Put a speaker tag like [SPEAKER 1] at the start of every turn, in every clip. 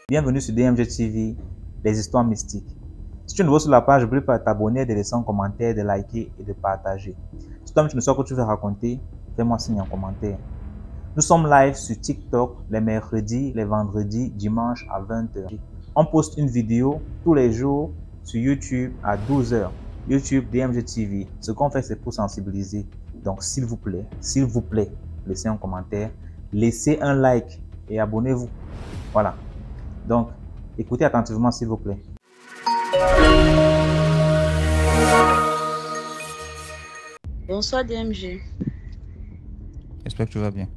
[SPEAKER 1] Bienvenue sur DMG TV, les histoires mystiques. Si tu es nouveau sur la page, n'oublie pas de t'abonner, de laisser un commentaire, de liker et de partager. Si toi-même tu ne sais pas que tu veux raconter, fais-moi signe en commentaire. Nous sommes live sur TikTok les mercredis, les vendredis, dimanche à 20h. On poste une vidéo tous les jours sur YouTube à 12h. YouTube DMG TV. Ce qu'on fait, c'est pour sensibiliser. Donc, s'il vous plaît, laissez un commentaire, laissez un like et abonnez-vous. Voilà. Donc, écoutez attentivement, s'il vous plaît.
[SPEAKER 2] Bonsoir DMG.
[SPEAKER 3] J'espère que tu vas bien.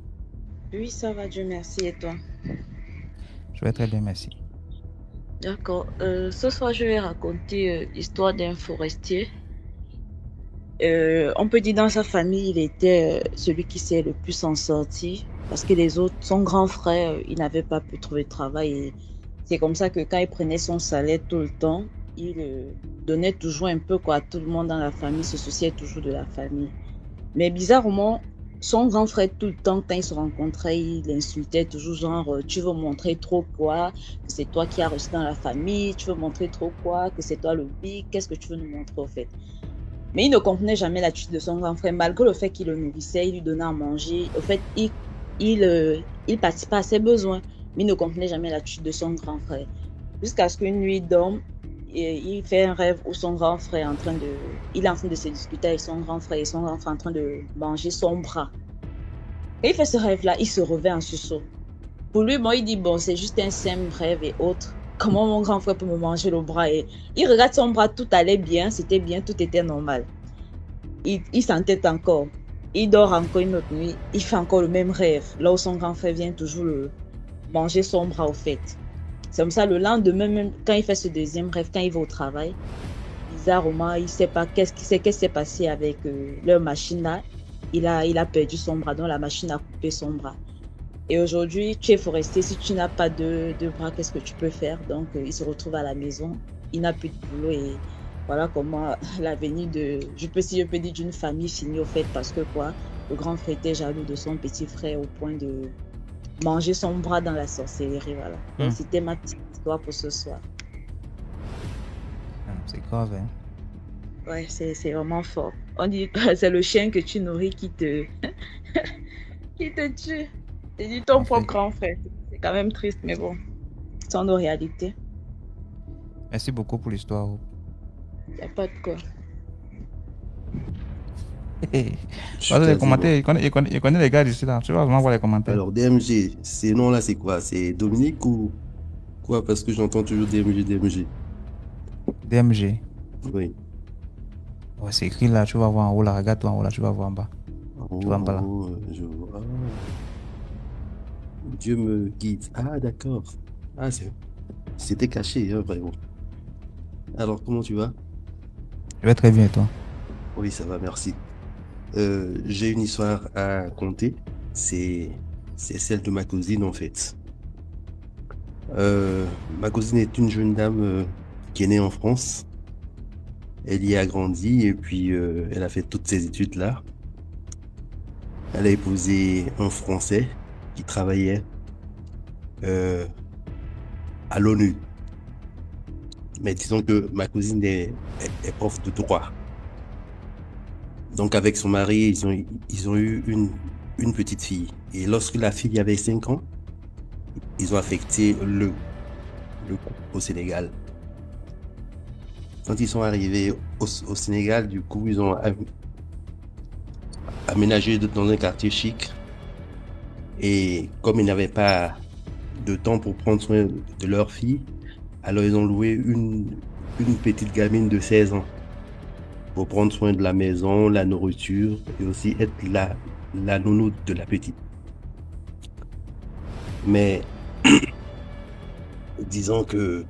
[SPEAKER 2] Oui, ça va, Dieu merci. Et toi?
[SPEAKER 3] Je vais très bien, merci.
[SPEAKER 2] D'accord. Ce soir, je vais raconter l'histoire d'un forestier. On peut dire dans sa famille, il était celui qui s'est le plus en sorti parce que les autres, son grand frère, il n'avait pas pu trouver de travail. Et c'est comme ça que quand il prenait son salaire tout le temps, il donnait toujours un peu quoi, à tout le monde dans la famille, se souciait toujours de la famille. Mais bizarrement, son grand frère, tout le temps, quand ils se rencontraient, il l'insultait toujours genre, tu veux montrer trop quoi, que c'est toi qui as reçu dans la famille, tu veux montrer trop quoi, que c'est toi le big, qu'est-ce que tu veux nous montrer au fait? Mais il ne comprenait jamais l'attitude de son grand frère, malgré le fait qu'il le nourrissait, il lui donnait à manger. Au fait, il participait à ses besoins, mais il ne comprenait jamais l'attitude de son grand frère. Jusqu'à ce qu'une nuit, il dorme, et il fait un rêve où son grand frère il est en train de se disputer avec son grand frère et son grand frère est en train de manger son bras. Et il fait ce rêve-là, il se réveille en sursaut. Pour lui, il dit, bon, c'est juste un simple rêve et autres. Comment mon grand frère peut me manger le bras? Et il regarde son bras, tout allait bien, c'était bien, tout était normal. Il s'entête encore. Il dort encore une autre nuit, il fait encore le même rêve, là où son grand frère vient toujours manger son bras au fait. C'est comme ça, le lendemain, même quand il fait ce deuxième rêve, quand il va au travail, bizarrement, il ne sait pas qu'est-ce qui s'est passé avec leur machine là. Il a perdu son bras, donc la machine a coupé son bras. Et aujourd'hui, tu es forestier, si tu n'as pas de bras, qu'est-ce que tu peux faire? Donc, il se retrouve à la maison, il n'a plus de boulot et voilà comment l'avenir si je peux dire, d'une famille finit au fait parce que quoi, le grand frère était jaloux de son petit frère au point de manger son bras dans la sorcellerie, voilà. Donc, c'était ma petite histoire pour ce soir.
[SPEAKER 3] C'est grave, hein?
[SPEAKER 2] Ouais, c'est vraiment fort. On dit que c'est le chien que tu nourris qui te tue. C'est du ton propre grand frère. C'est quand même triste, mais bon, c'est nos réalités.
[SPEAKER 3] Merci beaucoup pour l'histoire.
[SPEAKER 2] Il n'y a pas de quoi.
[SPEAKER 3] Voilà les commentaires, il connaît les gars d'ici là. Tu vas vraiment voir les commentaires.
[SPEAKER 4] Alors, DMG, ces noms-là, c'est quoi? C'est Dominique ou quoi? Parce que j'entends toujours DMG, DMG.
[SPEAKER 3] DMG.
[SPEAKER 4] Oui.
[SPEAKER 3] Ouais, c'est écrit là, tu vas voir en haut là, regarde-toi en haut là, tu vas voir en bas. Tu vas en bas là.
[SPEAKER 4] Je vois. Dieu me guide. Ah, d'accord. Ah, c'était caché, hein, vraiment. Alors, comment tu vas?
[SPEAKER 3] Je vais très bien et toi?
[SPEAKER 4] Oui, ça va, merci. J'ai une histoire à conter. C'est celle de ma cousine, en fait. Ma cousine est une jeune dame qui est née en France. Elle y a grandi et puis elle a fait toutes ses études là. Elle a épousé un Français qui travaillait à l'ONU. Mais disons que ma cousine est prof de droit. Donc avec son mari, ils ont eu une petite fille. Et lorsque la fille avait 5 ans, ils ont affecté le couple au Sénégal. Quand ils sont arrivés au Sénégal, du coup, ils ont aménagé dans un quartier chic. Et comme ils n'avaient pas de temps pour prendre soin de leur fille, alors ils ont loué une petite gamine de 16 ans pour prendre soin de la maison, la nourriture et aussi être la nounou de la petite. Mais disons que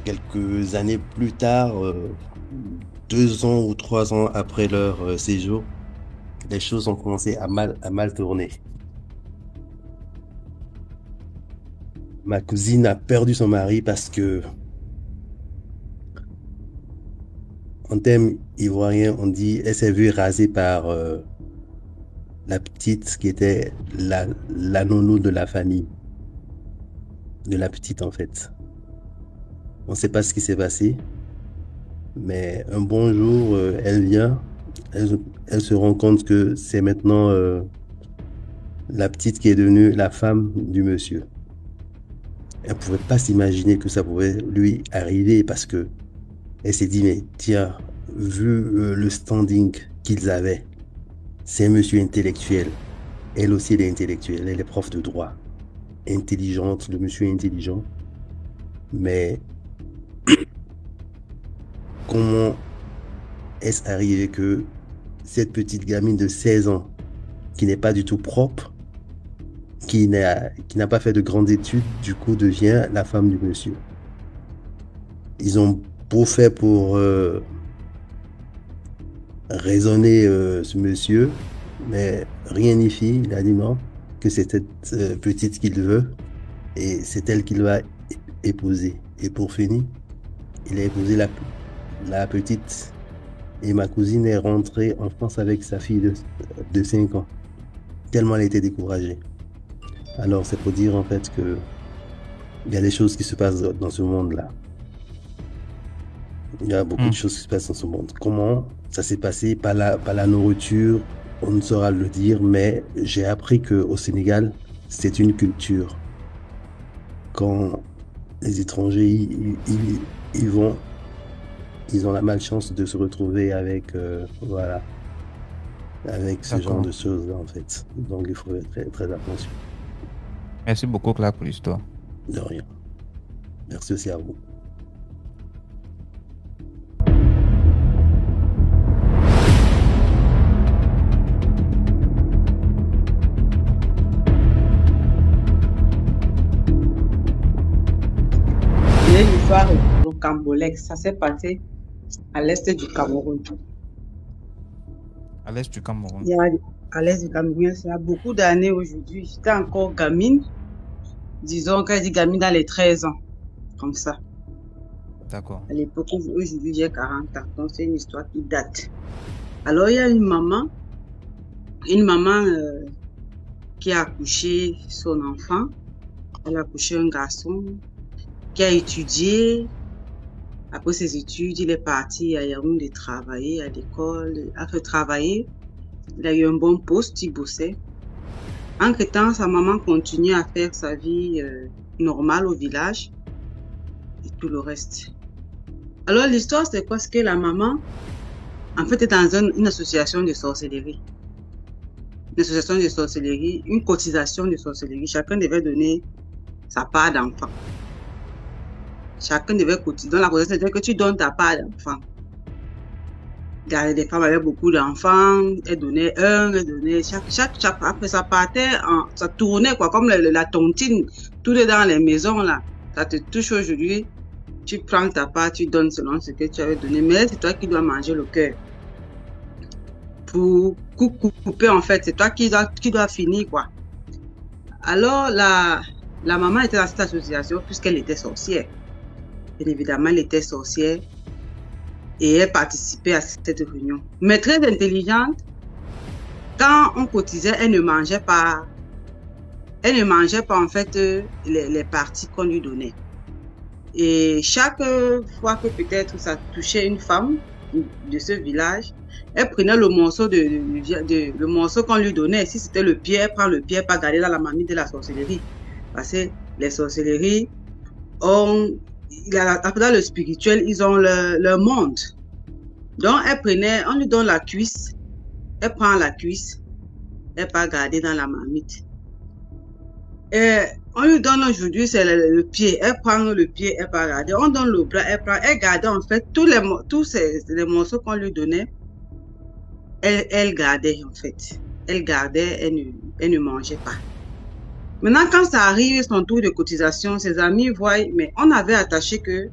[SPEAKER 4] quelques années plus tard, 2 ans ou 3 ans après leur séjour, les choses ont commencé à mal tourner. Ma cousine a perdu son mari parce que, en termes ivoiriens, on dit elle s'est vue rasée par la petite qui était la nounou de la famille. de la petite en fait. On ne sait pas ce qui s'est passé, mais un bon jour, elle vient, elle se rend compte que c'est maintenant la petite qui est devenue la femme du monsieur. Elle pouvait pas s'imaginer que ça pouvait lui arriver parce que elle s'est dit, mais tiens, vu le standing qu'ils avaient, c'est un monsieur intellectuel. Elle aussi, elle est intellectuelle, elle est prof de droit. Intelligente, le monsieur est intelligent. Mais comment est-ce arrivé que cette petite gamine de 16 ans, qui n'est pas du tout propre, qui n'a pas fait de grandes études, du coup devient la femme du monsieur? Ils ont beau fait pour raisonner ce monsieur, mais rien n'y fit. Il a dit non, que c'est cette petite qu'il veut, et c'est elle qu'il va épouser. Et pour finir, il a épousé la petite, et ma cousine est rentrée en France avec sa fille de 5 ans, tellement elle était découragée. Alors c'est pour dire en fait que il y a des choses qui se passent dans ce monde-là. Il y a beaucoup de choses qui se passent dans ce monde. Comment ça s'est passé? Par la nourriture, on ne saura le dire, mais j'ai appris qu'au Sénégal, c'est une culture. Quand les étrangers ils vont, ils ont la malchance de se retrouver avec, voilà, avec ce genre de choses-là en fait. Donc il faut être très, très attention.
[SPEAKER 3] Merci beaucoup, Clark, pour l'histoire.
[SPEAKER 4] De rien. Merci aussi à vous.
[SPEAKER 5] Il y a une histoire au Cambolex. Ça s'est passé à l'est du Cameroun.
[SPEAKER 3] À l'est du Cameroun.
[SPEAKER 5] À l'est du Cameroun, il y a beaucoup d'années aujourd'hui. J'étais encore gamine. Disons que je dis gamine dans les 13 ans. Comme ça.
[SPEAKER 3] D'accord.
[SPEAKER 5] À l'époque, aujourd'hui, j'ai 40 ans. Donc, c'est une histoire qui date. Alors, il y a une maman qui a accouché son enfant. Elle a accouché un garçon qui a étudié. Après ses études, il est parti à Yaoundé travailler à l'école. Il a fait travailler. Il a eu un bon poste, il bossait. Entre-temps, sa maman continue à faire sa vie normale au village et tout le reste. Alors, l'histoire, c'est quoi? C'est que la maman, en fait, est dans une association de sorcellerie. Une association de sorcellerie, une cotisation de sorcellerie. Chacun devait donner sa part d'enfant. Chacun devait cotiser. Dans la cotisation, c'est-à-dire que tu donnes ta part d'enfant. Il y avait des femmes avec beaucoup d'enfants, elles donnaient elles donnaient après ça partait, ça tournait quoi, comme la tontine, tout est dans les maisons là, ça te touche aujourd'hui, tu prends ta part, tu donnes selon ce que tu avais donné, mais c'est toi qui dois manger le cœur. Pour couper en fait, c'est toi qui dois finir quoi. Alors la maman était dans cette association puisqu'elle était sorcière. Bien évidemment, elle était sorcière. Et elle participait à cette réunion. Mais très intelligente, quand on cotisait, elle ne mangeait pas en fait les parties qu'on lui donnait. Et chaque fois que peut-être ça touchait une femme de ce village, elle prenait le morceau le morceau qu'on lui donnait. Si c'était le pied, elle prend le pied, pas garder dans la marmite de la sorcellerie. Parce que les sorcelleries ont dans le spirituel, ils ont leur monde. Donc, on lui donne la cuisse, elle prend la cuisse, elle pas garder dans la marmite. Et on lui donne aujourd'hui, c'est le pied, elle prend le pied, elle pas garder. On donne le bras, elle gardait en fait tous les morceaux qu'on lui donnait, elle gardait en fait. Elle gardait, elle ne mangeait pas. Maintenant, quand ça arrive, son tour de cotisation, ses amis voient, mais on avait attaché que,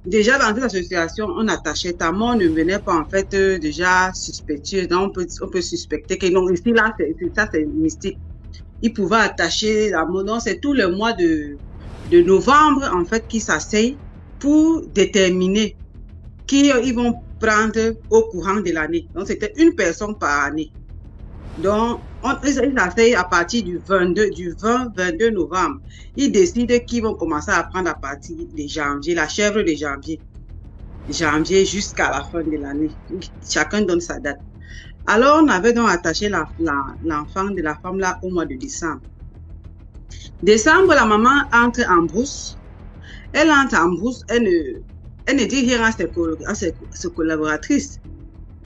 [SPEAKER 5] déjà dans cette association, on attachait ta mort ne venait pas en fait déjà suspectueux. Donc on peut suspecter que non, ici là, c'est mystique. Ils pouvaient attacher la mort. Donc c'est tout le mois de novembre en fait qui s'asseyent pour déterminer qui ils vont prendre au courant de l'année. Donc c'était une personne par année. Donc, ils essayent à partir du 20-22 novembre. Ils décident qu'ils vont commencer à prendre à partir de janvier, la chèvre de janvier. Janvier jusqu'à la fin de l'année. Chacun donne sa date. Alors, on avait donc attaché l'enfant de la femme là au mois de décembre. Décembre, la maman entre en brousse. Elle entre en brousse, elle ne dit rien à ses collaboratrices.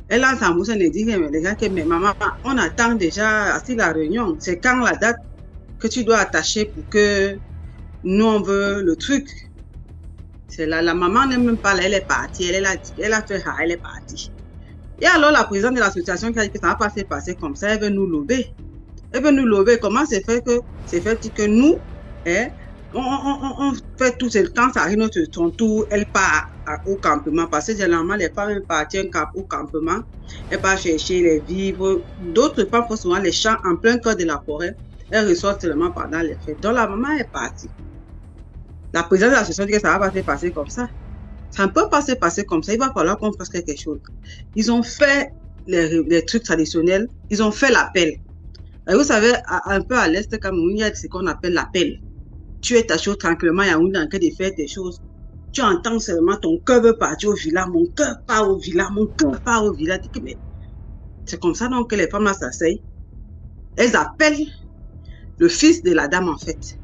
[SPEAKER 5] Elle entre en brousse, elle ne dit rien, mais les gars, mais maman, on attend déjà à la réunion. C'est quand la date que tu dois attacher pour que nous on veut le truc. C'est la maman n'est même pas là, elle est partie, elle a fait ça, elle est partie. Et alors la présidente de l'association qui a dit que ça va pas se passer comme ça, elle veut nous lober. Elle veut nous lober. Comment c'est fait que nous, on fait tout ce temps, ça arrive notre son tour, elle part au campement. Parce que généralement, les femmes partent au campement, elles partent chercher les vivres. D'autres femmes font souvent les champs en plein cœur de la forêt. Elles ressortent seulement pendant les fêtes. Donc la maman est partie. La présidente de l'association dit que ça va pas se passer comme ça. Ça ne peut pas se passer comme ça. Il va falloir qu'on fasse quelque chose. Ils ont fait les trucs traditionnels. Ils ont fait l'appel. Et vous savez, un peu à l'est de Cameroun, il y a ce qu'on appelle l'appel. Tu es ta chose tranquillement, il y a un dans de faire tes choses. Tu entends seulement ton cœur veut partir au village. Mon cœur part au village. Mon cœur part au village. C'est comme ça donc que les femmes là s'asseyent. Elles appellent le fils de la dame en fait.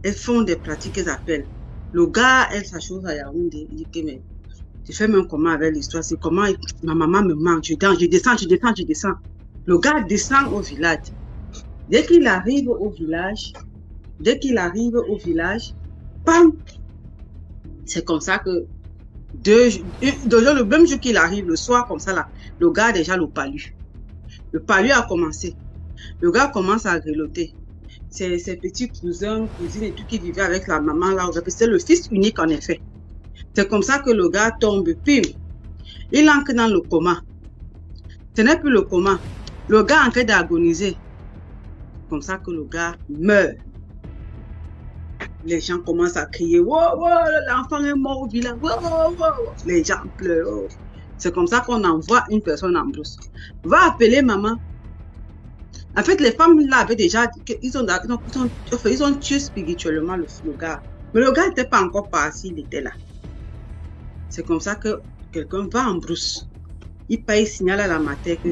[SPEAKER 5] Elles font des pratiques, elles appellent. Le gars, elle, sa chose à Yaoundé, il dit que, mais, tu fais même comment avec l'histoire, c'est comment ma maman me manque, je descends. Le gars descend au village. Dès qu'il arrive au village, bam, c'est comme ça que, le même jour qu'il arrive, le soir, comme ça, là, le gars a déjà le palu. Le palu a commencé. Le gars commence à grelotter. Ses petits cousins, cousines et tout qui vivaient avec la maman là, c'est le fils unique en effet. C'est comme ça que le gars tombe, pim, il entre dans le coma. Ce n'est plus le coma. Le gars en train d'agoniser. Comme ça que le gars meurt. Les gens commencent à crier, wow, l'enfant est mort au village, wow. Les gens pleurent. C'est comme ça qu'on envoie une personne en brousse. Va appeler maman. En fait, les femmes là avaient déjà dit qu'ils ont tué spirituellement le gars. Mais le gars n'était pas encore parti, il était là. C'est comme ça que quelqu'un va en brousse. Il paye signal à la mater que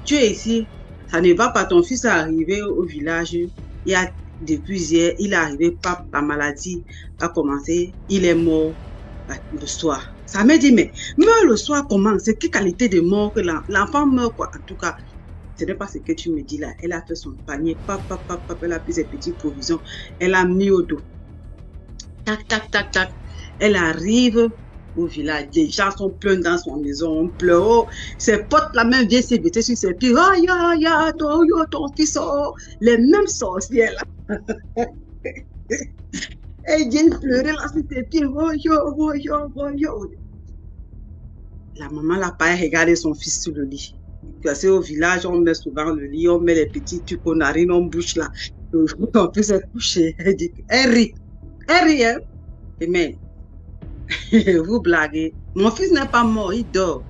[SPEAKER 5] tu es ici, ça ne va pas, ton fils est arrivé au village. Depuis hier, il est arrivé, la maladie a commencé, il est mort le soir. Ça m'a dit, mais meurt le soir comment? C'est quelle qualité de mort que l'enfant meurt quoi? En tout cas, ce n'est pas ce que tu me dis là. Elle a fait son panier, elle a pris ses petites provisions, elle a mis au dos. Tac. Elle arrive au village. Les gens sont pleins dans son maison, on pleure. Oh, ses potes, la même vieille s'est bêtée sur ses pieds. Ton fils, oh. Les mêmes sorcières là. Elle vient pleurer là sur ses pieds. La maman n'a pas regardé son fils sur le lit. Parce qu'au village, on met souvent le lit, on met les petits trucs aux narines, on bouche là. On peut se coucher. Elle dit, elle rit, hein. Mais, vous blaguez. Mon fils n'est pas mort, il dort.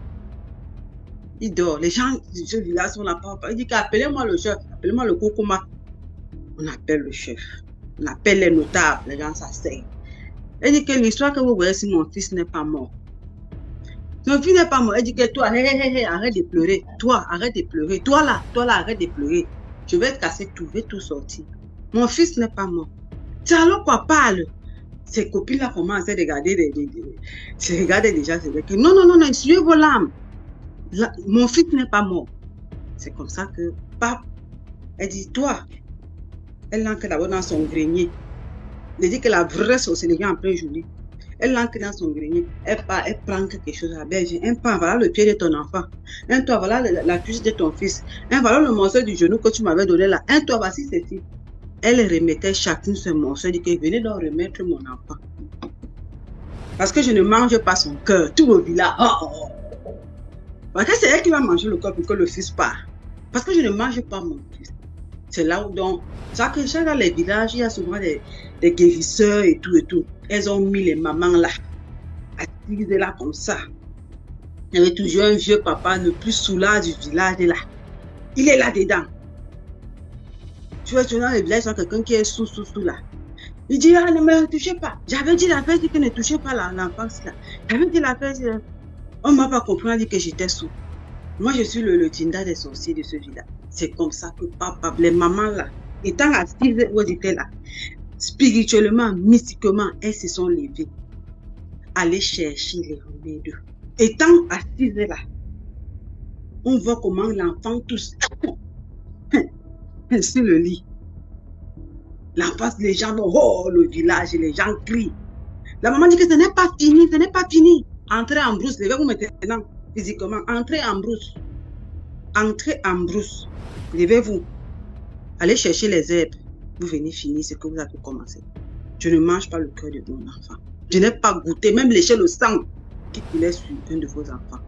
[SPEAKER 5] Les gens du village sont là. Il dit appelez-moi le chef, appelez-moi le kokoma. On appelle le chef. On appelle les notables, les gens s'asseyent. Elle dit que l'histoire que vous voyez si mon fils n'est pas mort. Son fils n'est pas mort. Elle dit que toi, arrête de pleurer. Toi, arrête de pleurer. Toi là, arrête de pleurer. Je vais te casser tout, je vais tout sortir. Mon fils n'est pas mort. C'est alors quoi parle? Ses copines là commencent à regarder déjà. C'est non, suivez vos larmes. Mon fils n'est pas mort. C'est comme ça que, pape, elle dit, toi, elle entre d'abord dans son grenier. Elle dit que la vraie sorcellerie en plein jour. Elle entre dans son grenier. Elle prend quelque chose à la berge. Un pan, voilà le pied de ton enfant. Un toit, voilà la cuisse de ton fils. Un, voilà le morceau du genou que tu m'avais donné là. Un toit, voici ceci. Elle remettait chacune ce morceau. Elle dit que venez donc remettre mon enfant. Parce que je ne mange pas son cœur. Tout le village. Parce que c'est elle qui va manger le corps pour que le fils part. Parce que je ne mange pas mon fils. C'est là où donc, chaque dans les villages, il y a souvent des guérisseurs et tout. Elles ont mis les mamans là, assises là comme ça. Il y avait toujours un vieux papa, le plus soulard du village là. Il est là-dedans. Tu vois, dans le village, quelqu'un qui est sous là. Il dit, ah, ne me touchez pas. J'avais dit la fête que ne touchez pas l'enfance là. J'avais dit la fête, on ne m'a pas compris, on a dit que j'étais sous. Moi, je suis le Tinda des sorciers de ce village. C'est comme ça que papa, les mamans là, étant assises où elles étaient là, spirituellement, mystiquement, elles se sont levées. Aller chercher les remèdes. Étant assises là, on voit comment l'enfant tousse sur le lit. L'enfant, les gens vont, oh, le village, les gens crient. La maman dit que ce n'est pas fini, ce n'est pas fini. Entrez en brousse, levez-vous maintenant, physiquement. Entrez en brousse. Entrez en brousse. Levez-vous. Allez chercher les herbes. Vous venez finir ce que vous avez commencé. Je ne mange pas le cœur de mon enfant. Je n'ai pas goûté, même lécher le sang qui coulait sur un de vos enfants.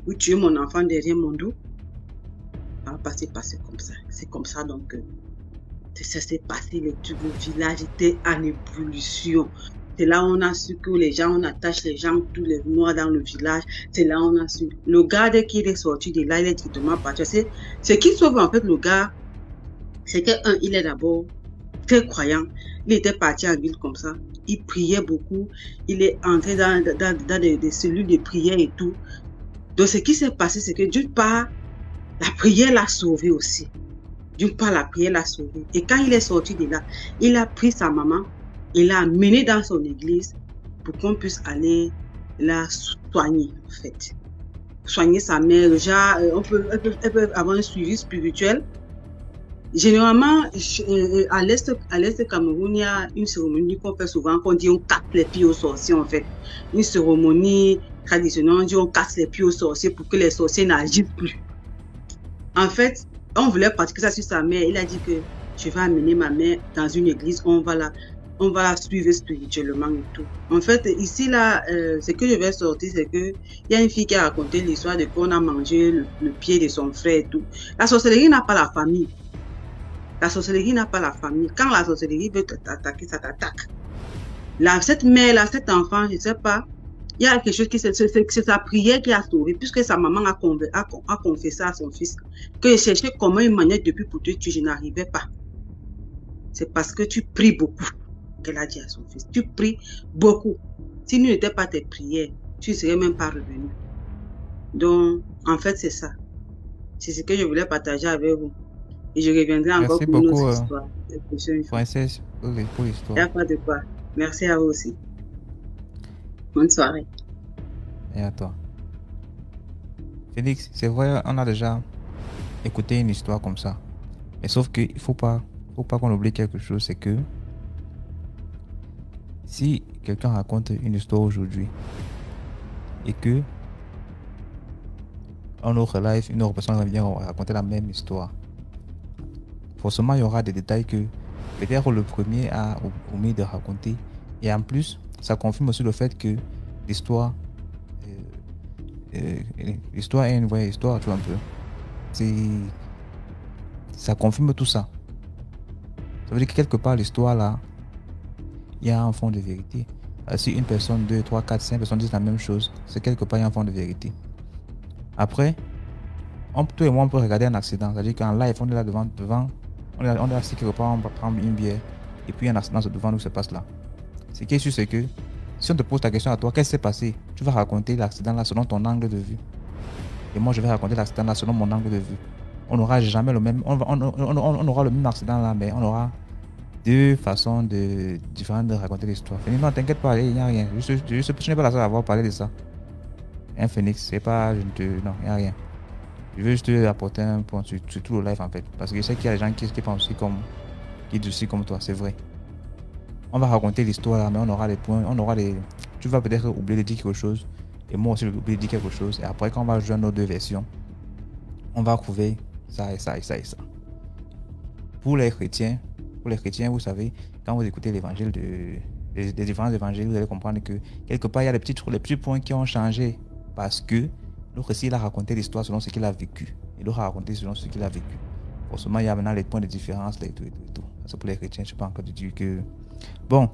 [SPEAKER 5] Vous tuez mon enfant derrière mon dos. Ça va passer comme ça. C'est comme ça donc. Ça s'est passé, le village était en ébullition. C'est là où on a su que les gens, on attache les gens, tous les noirs dans le village. C'est là où on a su. Le gars, dès qu'il est sorti de là, il est directement parti. C'est qui sauve en fait le gars, c'est qu'un, il est d'abord très croyant. Il était parti en ville comme ça. Il priait beaucoup. Il est entré dans des cellules de prière et tout. Donc ce qui s'est passé, c'est que d'une part, la prière l'a sauvé aussi. D'une part, la prière l'a sauvé. Et quand il est sorti de là, il a pris sa maman, il l'a amenée dans son église pour qu'on puisse aller la soigner, en fait. Soigner sa mère. Déjà, elle peut avoir un suivi spirituel. Généralement, à l'Est Cameroun, il y a une cérémonie qu'on fait souvent, qu'on dit on casse les pieds aux sorciers, en fait. Une cérémonie traditionnelle, on dit on casse les pieds aux sorciers pour que les sorciers n'agissent plus. En fait, on voulait pratiquer ça sur sa mère. Il a dit que je vais amener ma mère dans une église, on va la suivre spirituellement et tout. En fait, ici, là, ce que je vais sortir, c'est que il y a une fille qui a raconté l'histoire de qu'on a mangé le pied de son frère et tout. La sorcellerie n'a pas la famille. La sorcellerie n'a pas la famille. Quand la sorcellerie veut t'attaquer, ça t'attaque. Cette mère-là, cet enfant, je ne sais pas, il y a quelque chose qui c'est sa prière qui a sauvé, puisque sa maman a confessé à son fils que je cherchais comment une manière depuis pour te tuer, je n'arrivais pas. C'est parce que tu pries beaucoup, qu'elle a dit à son fils. Tu pries beaucoup. Si tu n'étais pas tes prières, tu ne serais même pas revenu. Donc, en fait, c'est ça. C'est ce que je voulais partager avec vous. Et je reviendrai encore pour une autre histoire.
[SPEAKER 3] Princesse, pour l'histoire.
[SPEAKER 5] Il n'y a pas de quoi. Merci à vous aussi. Bonne soirée.
[SPEAKER 3] Et à toi. Félix, c'est vrai, on a déjà écouté une histoire comme ça. Mais sauf qu'il ne faut pas qu'on oublie quelque chose, c'est que si quelqu'un raconte une histoire aujourd'hui et que en autre live, une autre personne vient raconter la même histoire, forcément il y aura des détails que peut-être le premier a omis de raconter. Et en plus, ça confirme aussi le fait que l'histoire est une vraie histoire, tu vois un peu. Ça confirme tout ça. Ça veut dire que quelque part, l'histoire là, il y a un fond de vérité. Si une personne, 2, 3, 4, 5 personnes disent la même chose, c'est quelque part, il y a un fond de vérité. Après, toi et moi, on peut regarder un accident. C'est-à-dire qu'en live, on est là devant on est assis quelque part, on va prendre une bière, et puis un accident devant nous se passe là. Ce qui est sûr, c'est que si on te pose ta question à toi, qu'est-ce qui s'est passé? Tu vas raconter l'accident là selon ton angle de vue. Et moi, je vais raconter l'accident là selon mon angle de vue. On n'aura jamais le même. On aura le même accident là, mais on aura deux façons différentes de raconter l'histoire. Phoenix, non, t'inquiète pas, il n'y a rien. Je n'ai pas la seule à avoir parlé de ça. Hein, Phoenix, c'est pas. Non, il n'y a rien. Je veux juste apporter un point sur tout le live en fait. Parce que je sais qu'il y a des gens qui pensent aussi qui disent aussi comme toi, c'est vrai. On va raconter l'histoire là, mais on aura des points, tu vas peut-être oublier de dire quelque chose, et moi aussi je vais oublier de dire quelque chose, et après quand on va jouer nos deux versions, on va trouver ça et ça et ça et ça. Pour les chrétiens, vous savez, quand vous écoutez l'évangile les différents évangiles, vous allez comprendre que quelque part il y a les petits points qui ont changé, parce que le récit il a raconté l'histoire selon ce qu'il a vécu, il aura raconté selon ce qu'il a vécu. Forcément il y a maintenant les points de différence là, et tout. C'est pour les chrétiens, je ne sais pas encore de dire que bon.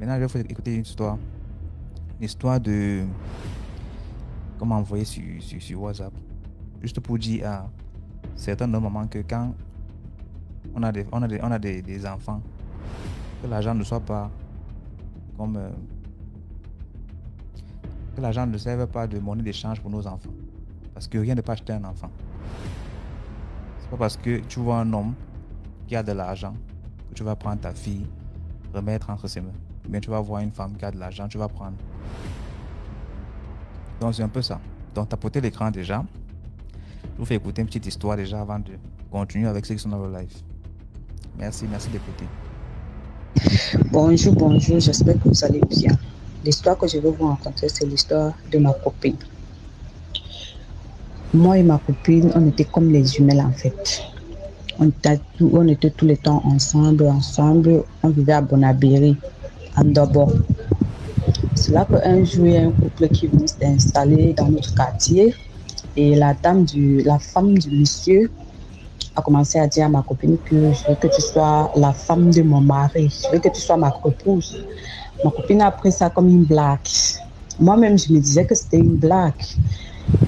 [SPEAKER 3] Maintenant, il faut écouter une histoire. Une histoire de... Comment envoyer sur WhatsApp. Juste pour dire à certains moments que quand on a des enfants, que l'argent ne soit pas comme... que l'argent ne serve pas de monnaie d'échange pour nos enfants. Parce que rien ne peut acheter un enfant. C'est pas parce que tu vois un homme qui a de l'argent que tu vas prendre ta fille, remettre entre ses mains. Ou bien tu vas voir une femme qui a de l'argent, tu vas prendre. Donc c'est un peu ça. Donc tapotez l'écran déjà. Je vous fais écouter une petite histoire déjà avant de continuer avec ceux qui sont dans le live. Merci d'écouter.
[SPEAKER 6] Bonjour, j'espère que vous allez bien. L'histoire que je vais vous raconter, c'est l'histoire de ma copine. Moi et ma copine, on était comme les jumelles en fait. On était tout le temps ensemble. On vivait à Bonabéry, en Dobo. C'est là qu'un jour, il y a un couple qui venait s'installer dans notre quartier. Et la femme du monsieur a commencé à dire à ma copine que je veux que tu sois la femme de mon mari. Je veux que tu sois ma épouse. Ma copine a pris ça comme une blague. Moi-même, je me disais que c'était une blague.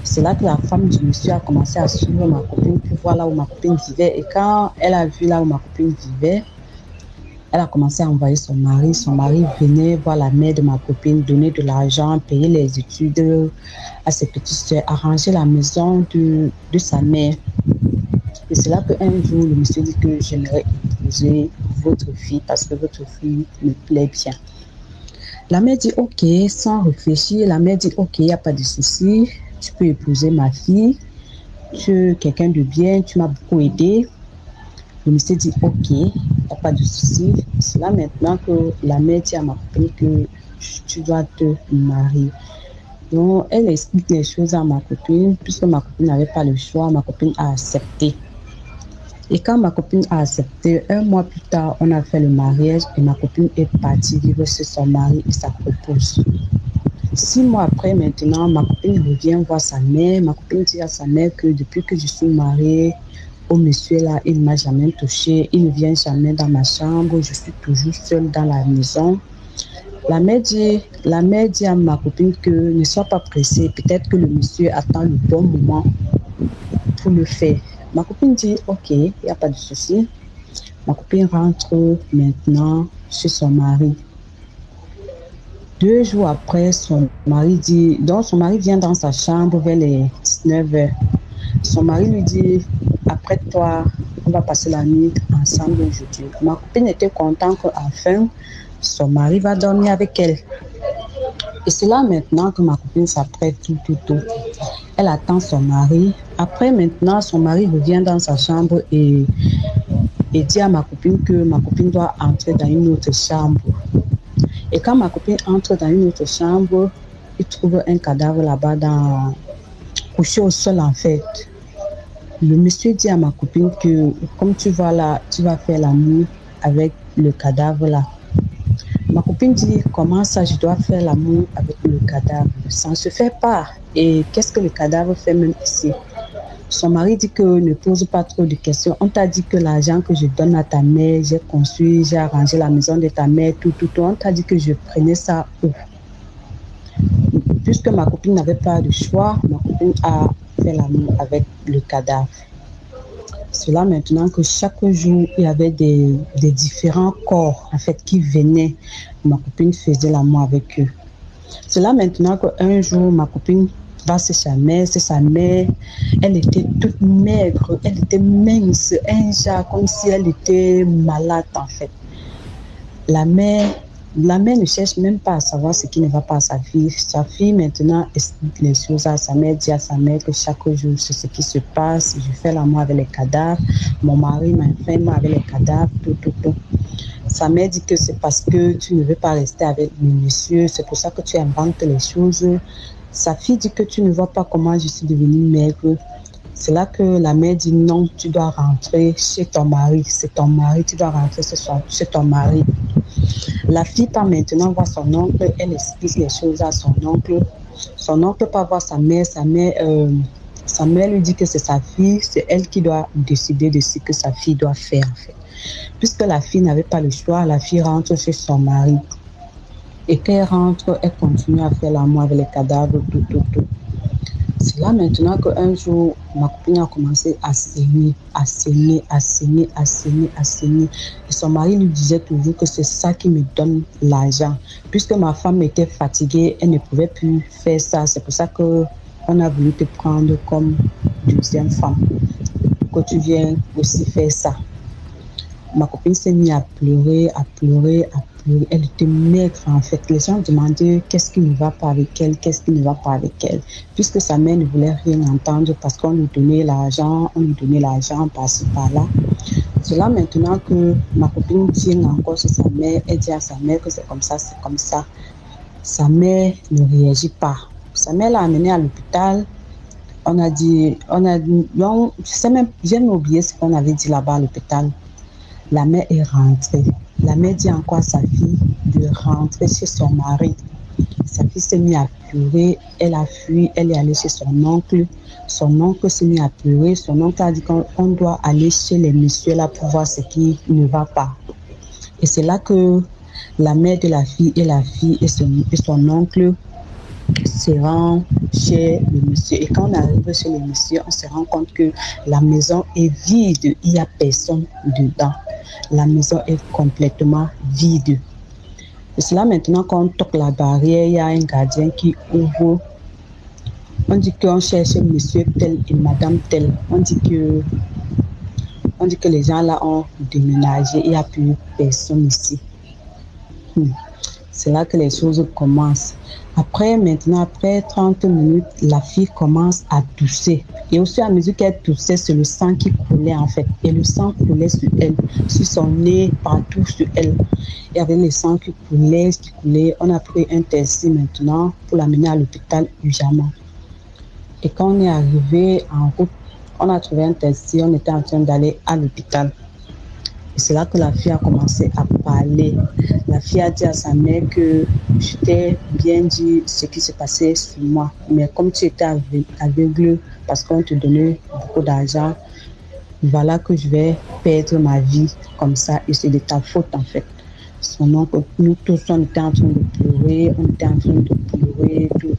[SPEAKER 6] C'est là que la femme du monsieur a commencé à suivre ma copine pour voir là où ma copine vivait. Et quand elle a vu là où ma copine vivait, elle a commencé à envoyer son mari. Son mari venait voir la mère de ma copine, donner de l'argent, payer les études à ses petites soeurs, arranger la maison de sa mère. Et c'est là qu'un jour, le monsieur dit que j'aimerais épouser votre fille parce que votre fille me plaît bien. La mère dit ok, sans réfléchir. La mère dit ok, il n'y a pas de souci. Tu peux épouser ma fille. Tu es quelqu'un de bien, tu m'as beaucoup aidé. Le monsieur dit ok, il n'y a pas de souci. C'est là maintenant que la mère dit à ma copine que tu dois te marier. Donc elle explique les choses à ma copine. Puisque ma copine n'avait pas le choix, ma copine a accepté. Et quand ma copine a accepté, 1 mois plus tard, on a fait le mariage et ma copine est partie vivre chez son mari et sa épouse. 6 mois après, maintenant, ma copine revient voir sa mère. Ma copine dit à sa mère que depuis que je suis mariée au monsieur là, il ne m'a jamais touchée. Il ne vient jamais dans ma chambre. Je suis toujours seule dans la maison. La mère dit à ma copine que ne sois pas pressée. Peut-être que le monsieur attend le bon moment pour le faire. Ma copine dit ok, il n'y a pas de souci. Ma copine rentre maintenant chez son mari. 2 jours après, son mari vient dans sa chambre vers les 19h. Son mari lui dit après toi, on va passer la nuit ensemble aujourd'hui. Ma copine était contente qu'enfin son mari va dormir avec elle. Et c'est là maintenant que ma copine s'apprête tout. Elle attend son mari. Après maintenant, son mari revient dans sa chambre et dit à ma copine que ma copine doit entrer dans une autre chambre. Et quand ma copine entre dans une autre chambre, il trouve un cadavre là-bas couché au sol en fait. Le monsieur dit à ma copine que comme tu vas là, tu vas faire la nuit avec le cadavre là. Ma copine dit comment ça je dois faire l'amour avec le cadavre? Ça ne se fait pas. Et qu'est-ce que le cadavre fait même ici? Son mari dit que ne pose pas trop de questions. On t'a dit que l'argent que je donne à ta mère, j'ai construit, j'ai arrangé la maison de ta mère, tout. On t'a dit que je prenais ça où? Puisque ma copine n'avait pas de choix, ma copine a fait l'amour avec le cadavre. C'est là maintenant que chaque jour, il y avait des différents corps en fait qui venaient. Ma copine faisait l'amour avec eux. C'est là maintenant qu'un jour, ma copine va chez sa mère. Elle était toute maigre, elle était mince, un genre comme si elle était malade en fait. La mère ne cherche même pas à savoir ce qui ne va pas à sa fille. Sa fille maintenant explique les choses à sa mère, dit à sa mère que chaque jour c'est ce qui se passe. Je fais l'amour avec les cadavres, mon mari m'a fait moi avec les cadavres, tout. Sa mère dit que c'est parce que tu ne veux pas rester avec le monsieur, c'est pour ça que tu inventes les choses. Sa fille dit que tu ne vois pas comment je suis devenue maigre. C'est là que la mère dit non, tu dois rentrer chez ton mari. C'est ton mari, tu dois rentrer chez ton mari. La fille part maintenant voir son oncle, elle explique les choses à son oncle. Son oncle part voir sa mère. Sa mère lui dit que c'est sa fille, c'est elle qui doit décider de ce que sa fille doit faire en fait. Puisque la fille n'avait pas le choix, la fille rentre chez son mari. Et quand elle rentre, elle continue à faire l'amour avec les cadavres, tout. C'est là maintenant qu'un jour, ma copine a commencé à saigner. Et son mari lui disait toujours que c'est ça qui me donne l'argent. Puisque ma femme était fatiguée, elle ne pouvait plus faire ça. C'est pour ça qu'on a voulu te prendre comme deuxième femme. Que tu viennes aussi faire ça. Ma copine s'est mise à pleurer. Elle était maigre en fait. Les gens demandaient qu'est-ce qui ne va pas avec elle, puisque sa mère ne voulait rien entendre parce qu'on lui donnait l'argent, par-ci par-là. C'est là maintenant que ma copine tient encore sur sa mère. Elle dit à sa mère que c'est comme ça. Sa mère ne réagit pas. Sa mère l'a amenée à l'hôpital. J'ai même oublié ce qu'on avait dit là-bas à l'hôpital. La mère est rentrée. La mère dit encore à sa fille de rentrer chez son mari. Sa fille s'est mise à pleurer. Elle a fui. Elle est allée chez son oncle. Son oncle s'est mis à pleurer. Son oncle a dit qu'on doit aller chez les messieurs là pour voir ce qui ne va pas. Et c'est là que la mère de la fille et son oncle se rend chez le monsieur. Et quand on arrive chez le monsieur, on se rend compte que la maison est vide. Il n'y a personne dedans. La maison est complètement vide. Et c'est là maintenant qu'on toque la barrière, il y a un gardien qui ouvre. On dit qu'on cherche monsieur tel et madame tel. On dit que les gens là ont déménagé. Il n'y a plus personne ici. C'est là que les choses commencent. Après 30 minutes, la fille commence à tousser. Et au fur et à mesure qu'elle toussait, c'est le sang qui coulait en fait. Et le sang coulait sur elle, sur son nez, partout sur elle. Il y avait le sang qui coulait. On a pris un taxi maintenant pour l'amener à l'hôpital urgemment. Et quand on est arrivé en route, on a trouvé un taxi, on était en train d'aller à l'hôpital. Et c'est là que la fille a commencé à parler. La fille a dit à sa mère que je t'ai bien dit ce qui se passait sur moi. Mais comme tu étais aveugle parce qu'on te donnait beaucoup d'argent, voilà que je vais perdre ma vie comme ça. Et c'est de ta faute en fait. Son oncle, nous tous, on était en train de pleurer. Tout.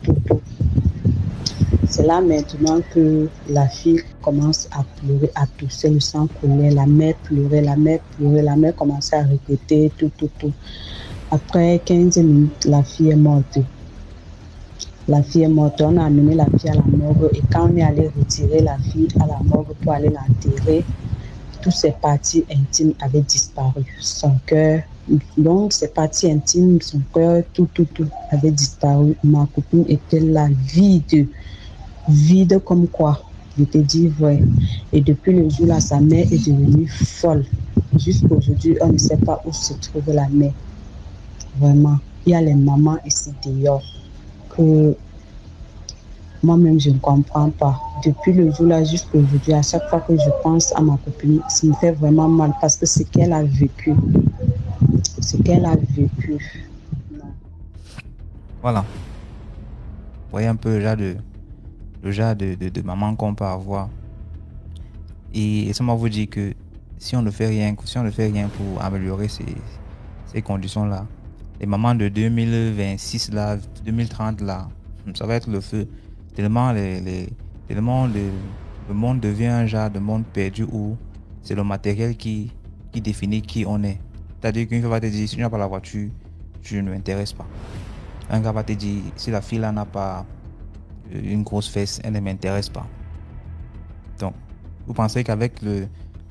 [SPEAKER 6] C'est là maintenant que la fille commence à pleurer, à tousser, le sang coulait, la mère pleurait, la mère commençait à répéter, tout. Après 15 minutes, la fille est morte. On a amené la fille à la morgue et quand on est allé retirer la fille à la morgue pour aller l'enterrer, toutes ses parties intimes avaient disparu. Son cœur, donc ses parties intimes, son cœur, tout avait disparu. Ma copine était là, vide comme quoi, je te dis vrai. Et depuis le jour là, sa mère est devenue folle. Jusqu'à aujourd'hui, on ne sait pas où se trouve la mère. Vraiment, il y a les mamans ici dehors que moi-même je ne comprends pas. Depuis le jour là jusqu'à aujourd'hui, à chaque fois que je pense à ma copine, ça me fait vraiment mal parce que c'est qu'elle a vécu.
[SPEAKER 3] Voilà. Vous voyez un peu le genre de maman qu'on peut avoir. Et ça m'a vous dit que si on ne fait rien pour améliorer ces conditions-là, les mamans de 2026 là, 2030 là, ça va être le feu. Tellement le monde devient un genre de monde perdu où c'est le matériel qui définit qui on est. C'est-à-dire qu'une fois va te dire, si tu n'as pas la voiture, tu ne m'intéresses pas. Un gars va te dire, si la fille là n'a pas une grosse fesse, elle ne m'intéresse pas. Donc, vous pensez qu'avec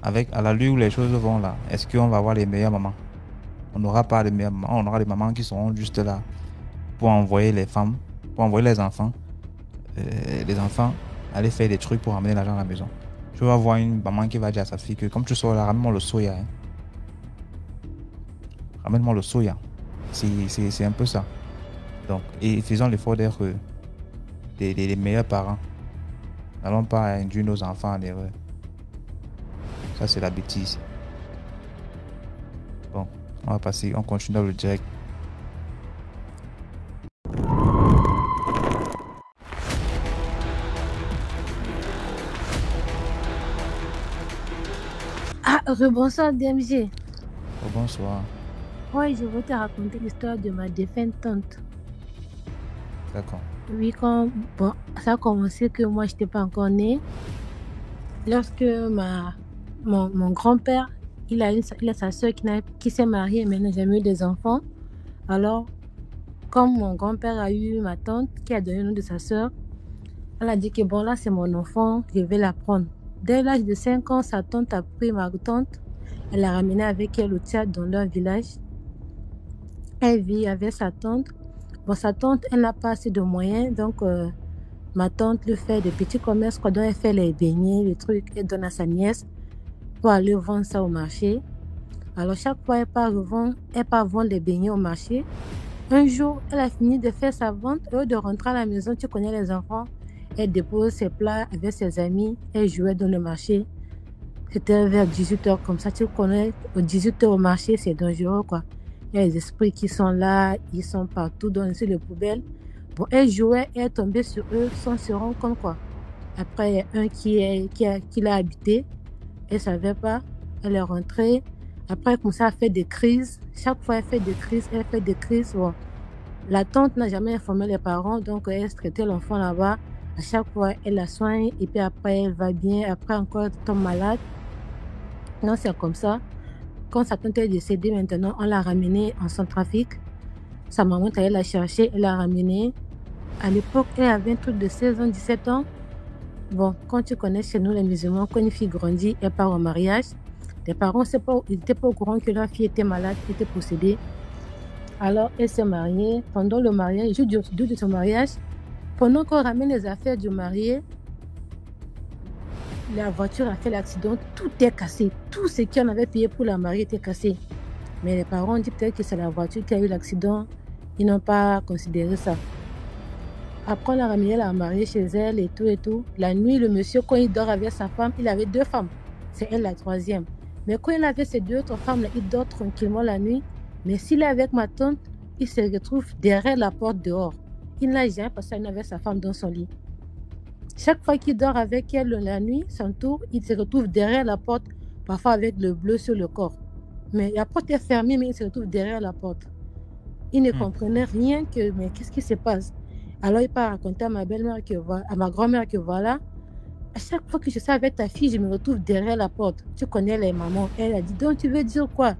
[SPEAKER 3] à l'allure où les choses vont là, est-ce qu'on va avoir les meilleures mamans? On n'aura pas les meilleures mamans, on aura des mamans qui seront juste là pour envoyer les femmes, pour envoyer les enfants aller faire des trucs pour ramener l'argent à la maison. Je vais voir une maman qui va dire à sa fille que comme tu sors là, ramène-moi le soya. Ramène-moi le soya. C'est un peu ça. Donc, et faisons l'effort d'être des meilleurs parents. N'allons pas induire nos enfants en erreur. Ça, c'est la bêtise. Bon, on continue dans le direct.
[SPEAKER 7] Ah, rebonsoir DMG.
[SPEAKER 3] Bonsoir.
[SPEAKER 7] Oui, je vais te raconter l'histoire de ma défunte tante.
[SPEAKER 3] D'accord.
[SPEAKER 7] Oui, bon, ça a commencé que moi, je n'étais pas encore née. Lorsque mon grand-père, il a sa soeur qui s'est mariée mais n'a jamais eu des enfants. Alors, comme mon grand-père a eu ma tante qui a donné le nom de sa soeur, elle a dit que bon, là, c'est mon enfant, je vais la prendre. Dès l'âge de 5 ans, sa tante a pris ma tante. Elle l'a ramenée avec elle au Tchad dans leur village. Elle vit avec sa tante. Bon, sa tante, elle n'a pas assez de moyens, donc ma tante lui fait des petits commerces, quoi, dont elle fait les beignets, les trucs, elle donne à sa nièce pour aller vendre ça au marché. Alors, chaque fois, elle part vendre les beignets au marché. Un jour, elle a fini de faire sa vente. Au lieu de rentrer à la maison, tu connais les enfants, elle dépose ses plats avec ses amis, elle jouait dans le marché. C'était vers 18h, comme ça, tu connais, aux 18h au marché, c'est dangereux, quoi. Il y a les esprits qui sont là, ils sont partout dans les poubelles. Bon, elle jouait, elle est tombée sur eux sans se rendre compte, quoi. Après, il y a un qui l'a habité, elle ne savait pas, elle est rentrée. Après, elle commençait à faire des crises. Chaque fois, elle fait des crises. Bon. La tante n'a jamais informé les parents, donc elle traitait l'enfant là-bas. À chaque fois, elle la soigne, et puis après, elle va bien. Après, encore, elle tombe malade. Non, c'est comme ça. Quand sa tante est décédée, maintenant, on l'a ramenée en Centrafrique. Sa maman est allée la chercher, elle l'a ramenée. À l'époque, elle avait un truc de 16 ans, 17 ans. Bon, quand tu connais chez nous les musulmans, quand une fille grandit, elle part au mariage. Les parents n'étaient pas au courant que leur fille était malade, était possédée. Alors, elle s'est mariée. Pendant le mariage, le jour de son mariage, pendant qu'on ramène les affaires du marié, la voiture a fait l'accident, tout est cassé. Tout ce qu'on avait payé pour la mariée était cassé. Mais les parents ont dit peut-être que c'est la voiture qui a eu l'accident. Ils n'ont pas considéré ça. Après, on a ramené la mariée chez elle et tout. La nuit, le monsieur, quand il dort avec sa femme, il avait 2 femmes. C'est elle la 3e. Mais quand il avait ces 2 autres femmes, là, il dort tranquillement la nuit. Mais s'il est avec ma tante, il se retrouve derrière la porte dehors. Il n'a jamais passé la nuit avec sa femme dans son lit. Chaque fois qu'il dort avec elle la nuit, son tour, il se retrouve derrière la porte, parfois avec le bleu sur le corps. Mais la porte est fermée, mais il se retrouve derrière la porte. Il ne comprenait rien mais qu'est-ce qui se passe? Alors il part raconter à ma belle-mère à ma grand-mère que voilà, à chaque fois que je suis avec ta fille, je me retrouve derrière la porte. Tu connais les mamans. Elle a dit, donc tu veux dire quoi?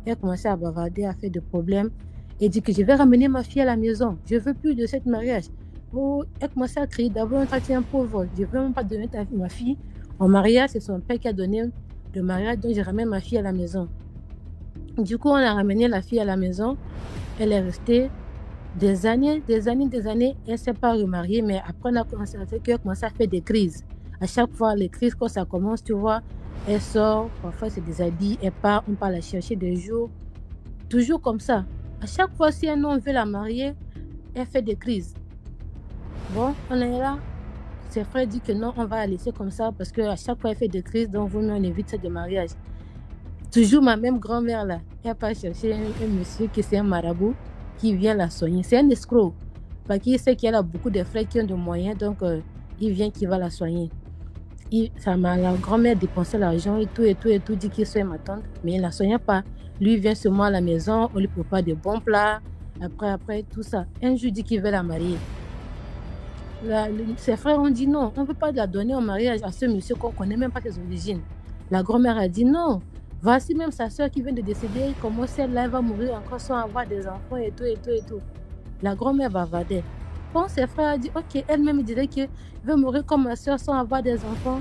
[SPEAKER 7] Elle a commencé à bavarder, à faire des problèmes. Elle dit que je vais ramener ma fille à la maison. Je ne veux plus de ce mariage. Oh, elle a commencé à crier, d'abord, tu es un pauvre. Je ne veux même pas donner ma fille en mariage. C'est son père qui a donné le mariage, donc je ramène ma fille à la maison. Du coup, on a ramené la fille à la maison. Elle est restée des années. Elle ne s'est pas remariée, mais après, on a commencé à faire des crises. À chaque fois, les crises, quand ça commence, tu vois, elle sort, parfois c'est des habits, elle part, on part la chercher des jours. Toujours comme ça. À chaque fois, si un homme veut la marier, elle fait des crises. Bon, on est là. Ses frères disent que non, on va la laisser comme ça parce qu'à chaque fois, elle fait des crises, donc vous, on évite ça de mariage. Toujours ma même grand-mère là, elle part chercher un monsieur qui c'est un marabout qui vient la soigner. C'est un escroc. Parce qu'il sait qu'elle a beaucoup de frères qui ont de moyens, donc il vient qui va la soigner. La grand-mère dépensait l'argent et tout, dit qu'il soigne ma tante, mais il ne la soignait pas. Lui vient seulement à la maison, on lui prépare des bons plats, après, tout ça. Un jour, il dit qu'il veut la marier. Ses frères ont dit non, on ne veut pas la donner en mariage à ce monsieur qu'on ne connaît même pas ses origines. La grand-mère a dit non, voici même sa soeur qui vient de décéder, comment celle-là va mourir encore sans avoir des enfants et tout. La grand-mère bavardait. Bon, ses frères ont dit, ok, elle-même disait qu'elle veut mourir comme ma soeur sans avoir des enfants.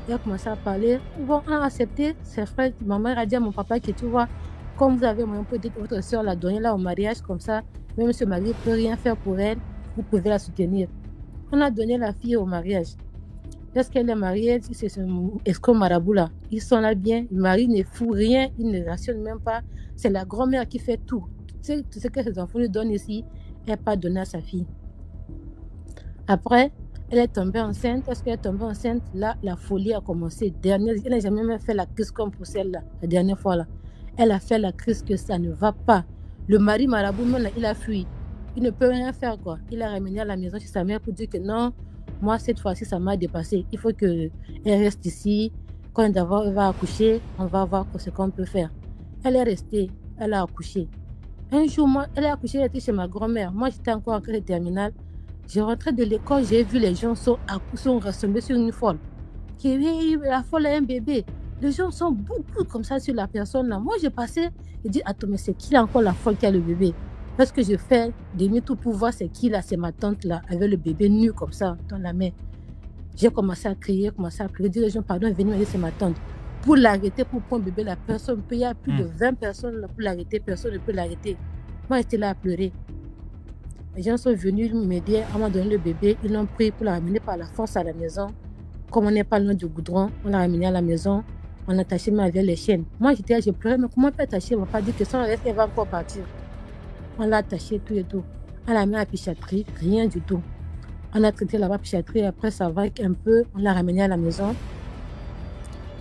[SPEAKER 7] Elle a commencé à parler. Bon, on a accepté. Ses frères, ma mère a dit à mon papa que tu vois, comme vous avez moyen pour aider votre soeur, la donner là au mariage, comme ça, même ce mari ne peut rien faire pour elle, vous pouvez la soutenir. On a donné la fille au mariage. Lorsqu'elle est mariée, c'est ce escroc marabout là. Ils sont là bien, le mari ne fout rien, il ne rationne même pas. C'est la grand-mère qui fait tout. Tout ce que ses enfants lui donnent ici, elle n'a pas donné à sa fille. Après, elle est tombée enceinte. Parce qu'elle est tombée enceinte, là, la folie a commencé. Elle n'a jamais même fait la crise comme pour celle-là, la dernière fois là. Elle a fait la crise que ça ne va pas. Le mari marabout, même là, il a fui. Il ne peut rien faire, quoi. Il a ramené à la maison chez sa mère pour dire que non, moi, cette fois-ci, ça m'a dépassé. Il faut qu'elle reste ici. Quand elle va accoucher, on va voir ce qu'on peut faire. Elle est restée. elle a accouché. Un jour, moi, elle a accouché, elle était chez ma grand-mère. Moi, j'étais encore en classe de terminale. Je rentrais de l'école, j'ai vu les gens sont rassemblés sur une folle. Qui oui, la folle a un bébé. Les gens sont beaucoup comme ça sur la personne là. Moi, j'ai passé, j'ai dit, attends, mais c'est qui là encore la folle qui a le bébé? Parce que je fais demi-tour pour voir c'est qui là, c'est ma tante là, avec le bébé nu comme ça dans la main. J'ai commencé à crier, dire les gens, pardon, venez me dire c'est ma tante. Pour l'arrêter, pour prendre le bébé, la personne, il y a plus de 20 personnes là pour l'arrêter, personne ne peut l'arrêter. Moi, j'étais là à pleurer. Les gens sont venus m'aider, on m'a donné le bébé, ils l'ont pris pour la ramener par la force à la maison. Comme on n'est pas loin du goudron, on l'a ramené à la maison, on a attaché ma vieille les chaînes. Moi, j'étais là, j'ai pleuré, mais comment on peut attacher? On va pas dire que ça, elle va encore partir. On l'a attaché tout et tout. On l'a mis à la psychiatrie, rien du tout. On a traité là-bas psychiatrie, après ça va un peu, on l'a ramené à la maison.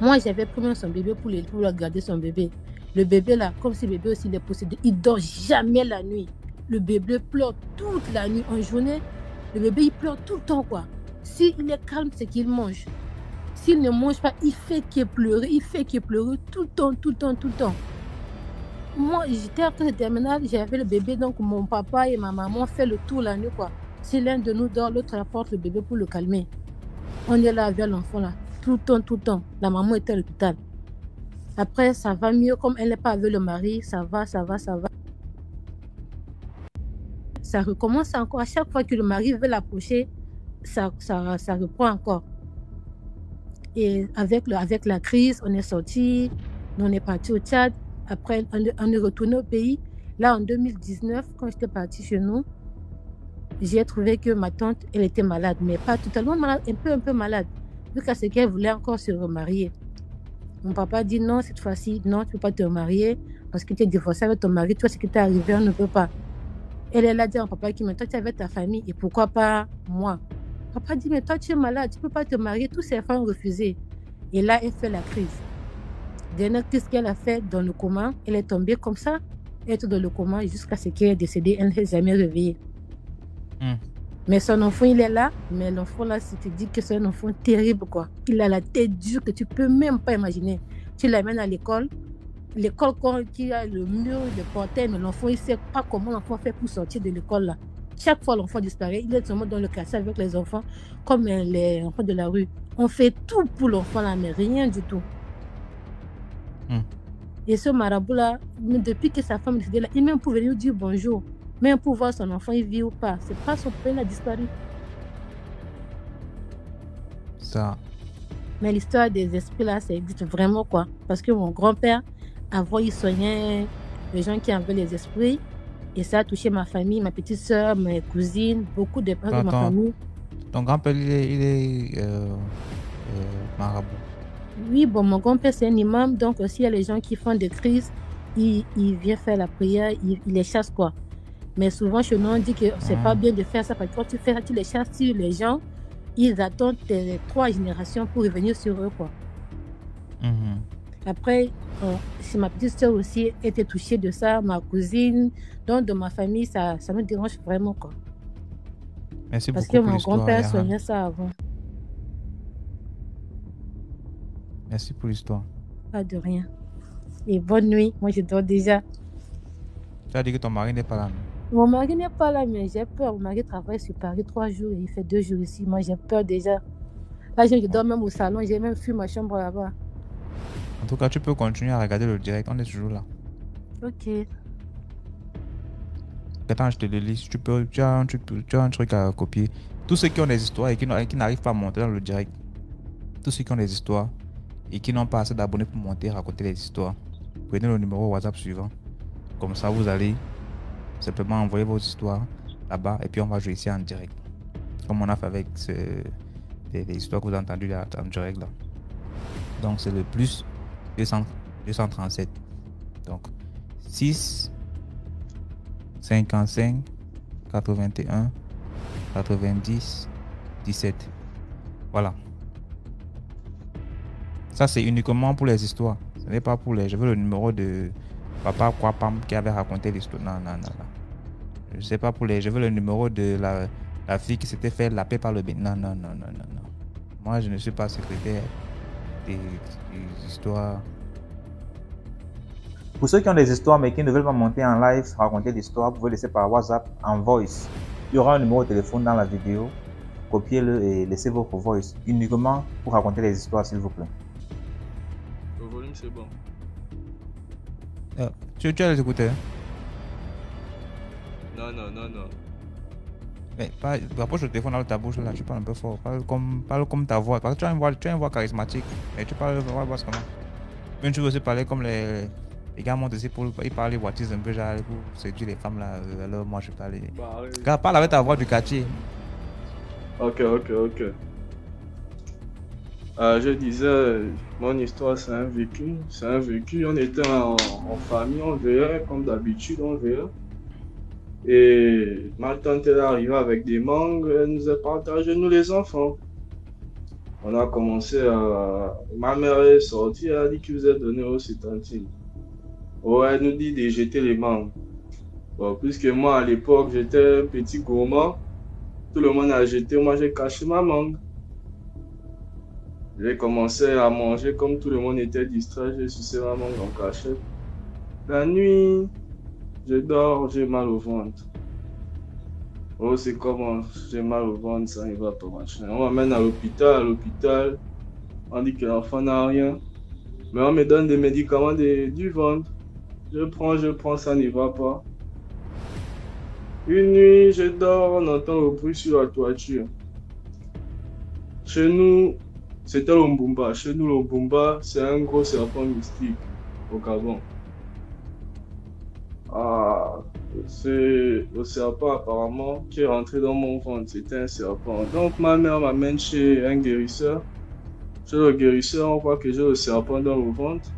[SPEAKER 7] Moi, j'avais pris même son bébé pour garder son bébé. Le bébé là, comme si le bébé aussi il est possédé, il dort jamais la nuit. Le bébé pleure toute la nuit. En journée, le bébé il pleure tout le temps quoi. S'il est calme, c'est qu'il mange. S'il ne mange pas, il fait qu'il pleure. Il fait qu'il pleure tout le temps, tout le temps, tout le temps. Moi, j'étais en classe de terminale, j'avais le bébé, donc mon papa et ma maman fait le tour la nuit quoi. Si l'un de nous dort, l'autre apporte le bébé pour le calmer. On est là avec l'enfant là, tout le temps, tout le temps. La maman était à l'hôpital. Après, ça va mieux, comme elle n'est pas avec le mari, ça va. Ça recommence encore. À chaque fois que le mari veut l'approcher, ça reprend encore. Et avec la crise, on est sorti, on est parti au Tchad. Après, on est retourné au pays. Là, en 2019, quand j'étais partie chez nous, j'ai trouvé que ma tante, elle était malade, mais pas totalement malade, un peu malade. Vu qu'à ce qu'elle voulait encore se remarier. Mon papa dit non, cette fois-ci, non, tu ne peux pas te remarier parce que tu es divorcé avec ton mari, toi, ce qui t'est arrivé, on ne peut pas. Elle a dit à mon papa qui me dit, toi, tu es avec ta famille et pourquoi pas moi? Papa dit, mais toi, tu es malade, tu ne peux pas te marier, tous ses femmes ont refusé. Et là, elle fait la crise. Dernière crise qu'elle a fait dans le coma, elle est tombée comme ça, elle est dans le coma jusqu'à ce qu'elle est décédée, elle ne s'est jamais réveillée. Mais son enfant, il est là, mais l'enfant là, si tu dis que c'est un enfant terrible, quoi. Il a la tête dure que tu ne peux même pas imaginer. Tu l'amènes à l'école, quand il y a le mur, le portail, mais l'enfant, il ne sait pas comment l'enfant fait pour sortir de l'école là. Chaque fois l'enfant disparaît, il est seulement dans le quartier avec les enfants, comme les enfants de la rue. On fait tout pour l'enfant là, mais rien du tout. Et ce marabout là, depuis que sa femme est décédée là, il même pour venir dire bonjour. Même pour voir son enfant, il vit ou pas. C'est pas son père, il a disparu.
[SPEAKER 3] Ça.
[SPEAKER 7] Mais l'histoire des esprits là, ça existe vraiment quoi. Parce que mon grand-père, avant, il soignait les gens qui avaient les esprits. Et ça a touché ma famille, ma petite soeur, mes cousines, beaucoup de personnes de ma famille.
[SPEAKER 3] Ton grand-père, il est marabout.
[SPEAKER 7] Oui, bon, mon grand-père, c'est un imam. Donc aussi, il y a les gens qui font des crises. Il vient faire la prière, il les chasse quoi. Mais souvent, chez nous, on dit que c'est pas bien de faire ça parce que quand tu fais ça, tu les chasses sur les gens, ils attendent 3 générations pour revenir sur eux, quoi. Après, si ma petite soeur aussi était touchée de ça, ma cousine, donc de ma famille, ça me dérange vraiment, quoi.
[SPEAKER 3] Merci
[SPEAKER 7] parce
[SPEAKER 3] beaucoup
[SPEAKER 7] que
[SPEAKER 3] pour
[SPEAKER 7] mon grand-père
[SPEAKER 3] Yahan.
[SPEAKER 7] soignait ça avant.
[SPEAKER 3] Merci pour l'histoire.
[SPEAKER 7] Pas de rien. Et bonne nuit. Moi, je dors déjà.
[SPEAKER 3] Tu as dit que ton mari n'est pas là, non?
[SPEAKER 7] Mon mari n'est pas là, mais j'ai peur. Mon mari travaille sur Paris 3 jours et il fait 2 jours ici. Moi, j'ai peur déjà. Là, je dors même au salon. J'ai même fui ma chambre là-bas.
[SPEAKER 3] En tout cas, tu peux continuer à regarder le direct. On est toujours là.
[SPEAKER 7] Ok.
[SPEAKER 3] Attends, je te le lis. Tu as un truc à copier. Tous ceux qui ont des histoires et qui n'arrivent pas à monter dans le direct. Tous ceux qui ont des histoires et qui n'ont pas assez d'abonnés pour monter et raconter les histoires. Prenez le numéro WhatsApp suivant. Comme ça, vous allez simplement envoyer vos histoires là-bas et puis on va jouer ici en direct. Comme on a fait avec les histoires que vous avez entendues là, en direct là. Donc c'est le plus 237. Donc 6 55 81 90 17. Voilà. Ça c'est uniquement pour les histoires. Ce n'est pas pour les... Je veux le numéro de Papa Kwapam qui avait raconté l'histoire. Non. Je sais pas pour les... Je veux le numéro de la fille qui s'était fait laper par le bébé. Non. Moi, je ne suis pas secrétaire des histoires.
[SPEAKER 1] Pour ceux qui ont des histoires mais qui ne veulent pas monter en live, raconter l'histoire, vous pouvez laisser par WhatsApp en voice. Il y aura un numéro de téléphone dans la vidéo. Copiez-le et laissez votre voice uniquement pour raconter les histoires, s'il vous plaît.
[SPEAKER 8] Le volume, c'est bon.
[SPEAKER 3] Tu as les écouteurs?
[SPEAKER 8] Non.
[SPEAKER 3] Mais rapproche le téléphone dans ta bouche là, tu parles un peu fort. Parle comme ta voix. Parce que tu as une voix charismatique. Et tu parles comment? Même tu veux aussi parler comme les gars montent ici pour parler whatisme un peu, genre pour séduire les femmes là. Alors moi je parle. Bah, parle avec ta voix du quartier.
[SPEAKER 8] Ok. Je disais, mon histoire c'est un vécu. On était en famille, on veillait comme d'habitude, on veillait. Et ma tante est arrivée avec des mangues, elle nous a partagé, nous les enfants. On a commencé à... Ma mère est sortie, elle a dit qu'il vous a donné aussi tantine. Ouais, elle nous dit de jeter les mangues. Bon, puisque moi à l'époque j'étais un petit gourmand, tout le monde a jeté, moi j'ai caché ma mangue. J'ai commencé à manger comme tout le monde était distrait, j'ai sucé ma mangue en cachette. La nuit, je dors, j'ai mal au ventre. Oh, c'est comment j'ai mal au ventre, ça ne va pas machin. On m'amène à l'hôpital, on dit que l'enfant n'a rien. Mais on me donne des médicaments du ventre. Je prends, ça ne va pas. Une nuit, je dors, on entend le bruit sur la toiture. Chez nous, c'était l'Ombumba. Chez nous, l'Ombumba, c'est un gros serpent mystique au Gabon. C'est le serpent apparemment qui est rentré dans mon ventre, c'était un serpent. Donc ma mère m'amène chez un guérisseur. Chez le guérisseur, on voit que j'ai le serpent dans le ventre.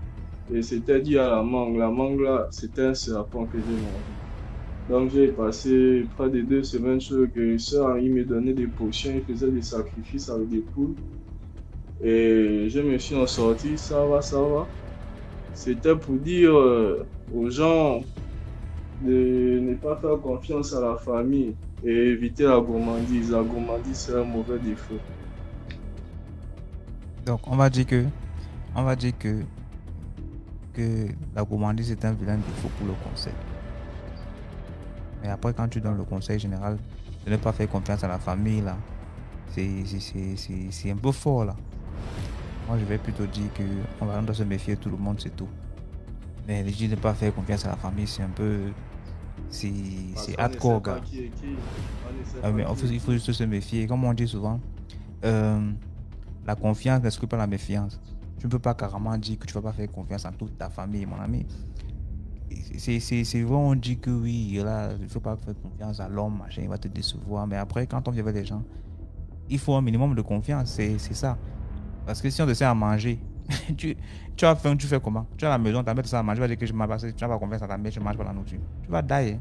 [SPEAKER 8] Et c'était dû à la mangue. La mangue là, c'était un serpent que j'ai mangé. Donc j'ai passé près de 2 semaines chez le guérisseur. Il me donnait des potions, il faisait des sacrifices avec des poules. Et je me suis en sorti, ça va. C'était pour dire aux gens de ne pas faire confiance à la famille et éviter la gourmandise. La gourmandise, c'est un mauvais défaut.
[SPEAKER 3] Donc, on va dire que la gourmandise est un vilain défaut pour le conseil. Mais après, quand tu donnes le conseil général de ne pas faire confiance à la famille, là, c'est un peu fort, là. Moi, je vais plutôt dire qu'on doit se méfier de tout le monde, c'est tout. Mais je dis de ne pas faire confiance à la famille, c'est un peu... C'est hardcore, gars. Mais il faut juste se méfier. Comme on dit souvent, la confiance n'exclut pas la méfiance. Tu ne peux pas carrément dire que tu ne vas pas faire confiance à toute ta famille, mon ami. C'est vrai, on dit que oui, là, il ne faut pas faire confiance à l'homme, machin, il va te décevoir. Mais après, quand on vient avec les gens, il faut un minimum de confiance, c'est ça. Parce que si on te sert à manger, tu as faim, tu fais comment? Tu es à la maison, tu as mis ça à manger, tu vas dire que je m'en passe, tu n'as pas confiance à ta mère, je ne mange pas la nourriture. Tu vas die.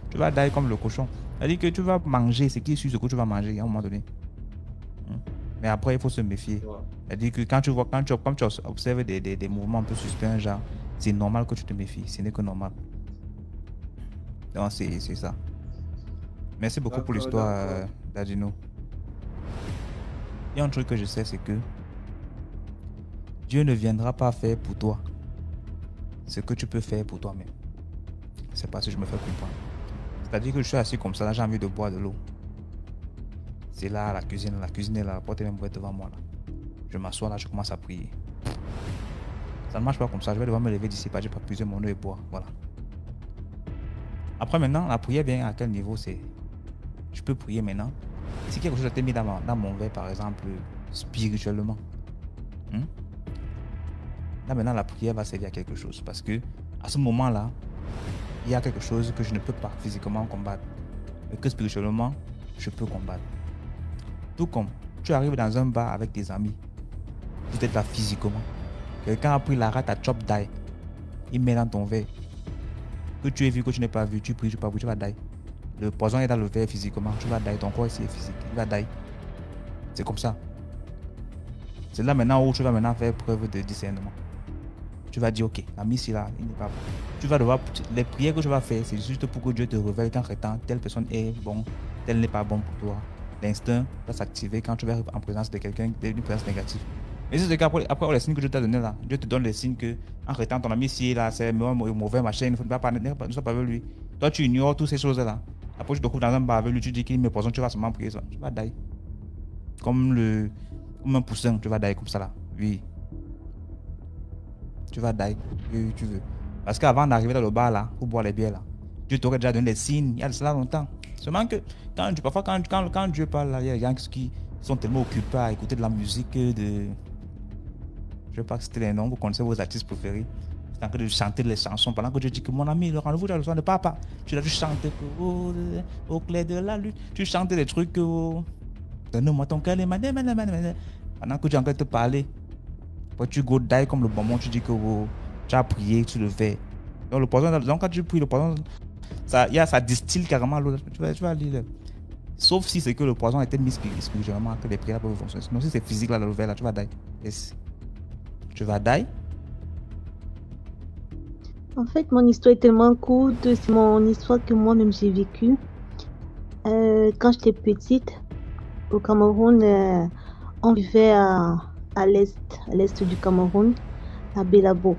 [SPEAKER 3] Tu vas die comme le cochon. C'est-à-dire que tu vas manger, c'est qui est sur ce que tu vas manger à un moment donné. Mais après, il faut se méfier. C'est-à-dire que quand tu observes des mouvements un peu suspects, genre, c'est normal que tu te méfies. Ce n'est que normal. Donc, c'est ça. Merci beaucoup pour l'histoire, Dadino. Il y a un truc que je sais, c'est que Dieu ne viendra pas faire pour toi ce que tu peux faire pour toi-même. C'est parce que je me fais comprendre. C'est-à-dire que je suis assis comme ça, là, j'ai envie de boire de l'eau. C'est là, la cuisine est là, la porte est même devant moi. Là. Je m'assois là, je commence à prier. Ça ne marche pas comme ça, je vais devoir me lever d'ici, j'ai pas puiser mon eau et boire. Voilà. Après, maintenant, la prière vient à quel niveau? C'est... Je peux prier maintenant. Si quelque chose a été mis dans mon verre, par exemple, spirituellement. Là, maintenant, la prière va servir à quelque chose. Parce que, à ce moment-là, il y a quelque chose que je ne peux pas physiquement combattre. Mais que spirituellement, je peux combattre. Tout comme tu arrives dans un bar avec tes amis. Tu es là physiquement. Quelqu'un a pris la rate à chop die. Il met dans ton verre. Que tu aies vu, que tu n'aies pas vu, tu pries, tu vas die. Le poison est dans le verre physiquement. Tu vas die. Ton corps ici est physique. Il va die. C'est comme ça. C'est là maintenant où tu vas maintenant faire preuve de discernement. Tu vas dire, ok, la mise là, il n'est pas bon. Tu vas devoir, les prières que je vais faire, c'est juste pour que Dieu te révèle qu'en temps, telle personne est bon, telle n'est pas bon pour toi. L'instinct va s'activer quand tu vas en présence de quelqu'un, d'une présence négative. Mais c'est après les signes que je t'ai donné là, Dieu te donne les signes que, en retenant ton ami ici, là, c'est mauvais machin, il ne faut pas parler, ne sois pas avec lui. Toi, tu ignores toutes ces choses-là. Après, tu te trouves dans un bar avec lui, tu dis qu'il me poisson, tu vas seulement prier ça. Tu vas die. Comme un poussin, tu vas die comme ça là. Oui. Tu vas die. Oui, tu veux. Parce qu'avant d'arriver dans le bar là, pour boire les bières là, Dieu t'aurait déjà donné des signes, il y a de cela longtemps. Seulement que, parfois, quand Dieu parle là, il y a des gens qui sont tellement occupés à écouter de la musique de. Je ne sais pas citer les noms, vous connaissez vos artistes préférés. C'est en train de chanter les chansons pendant que Dieu dit que mon ami, le rendez-vous dans le soir de papa. Tu l'as dû chanter au clair de la lune. Tu chantes des trucs que. Donne-moi ton cœur, pendant que tu es en train de te parler. Après, tu go die comme le bonbon, tu dis que tu as prié, tu le fais. Donc, le poison, donc quand tu pries, le poison, ça distille carrément l'eau. Tu vas lire. Sauf si c'est que le poison a été mis spirituellement, que les prières peuvent fonctionner. Sinon, si c'est physique, là, le verre, là, tu vas die. Yes. Tu vas die.
[SPEAKER 9] En fait, mon histoire est tellement courte. C'est mon histoire que moi-même j'ai vécue. Quand j'étais petite, au Cameroun, on vivait à l'est du Cameroun, à Belabo.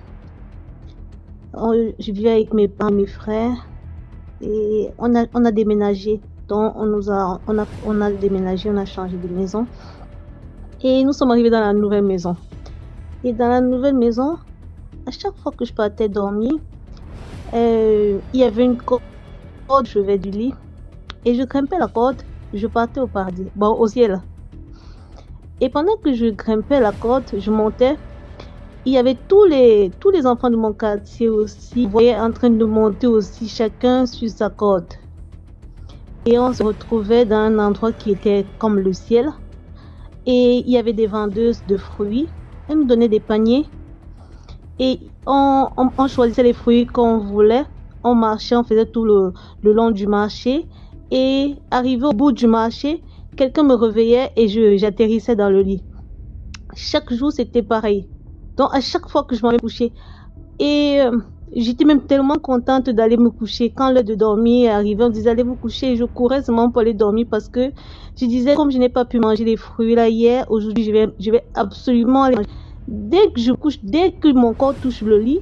[SPEAKER 9] Je vivais avec mes parents, mes frères, et on a déménagé. Donc on a déménagé, on a changé de maison, et nous sommes arrivés dans la nouvelle maison. Et dans la nouvelle maison, à chaque fois que je partais dormir, il y avait une corde, je levais du lit, et je grimpais la corde, je partais au paradis, au ciel. Et pendant que je grimpais la corde, je montais, il y avait tous les enfants de mon quartier aussi, vous voyez, en train de monter aussi, chacun sur sa corde. Et on se retrouvait dans un endroit qui était comme le ciel. Et il y avait des vendeuses de fruits. Elles nous donnaient des paniers. Et on choisissait les fruits qu'on voulait. On marchait, on faisait tout le long du marché. Et arrivé au bout du marché, quelqu'un me réveillait et j'atterrissais dans le lit. Chaque jour, c'était pareil. Donc, à chaque fois que je m'allais coucher. Et j'étais même tellement contente d'aller me coucher. Quand l'heure de dormir arrivait, on disait allez vous coucher. Et je courais seulement pour aller dormir parce que je disais, comme je n'ai pas pu manger les fruits là hier, aujourd'hui, je vais absolument aller manger. Dès que je couche, dès que mon corps touche le lit,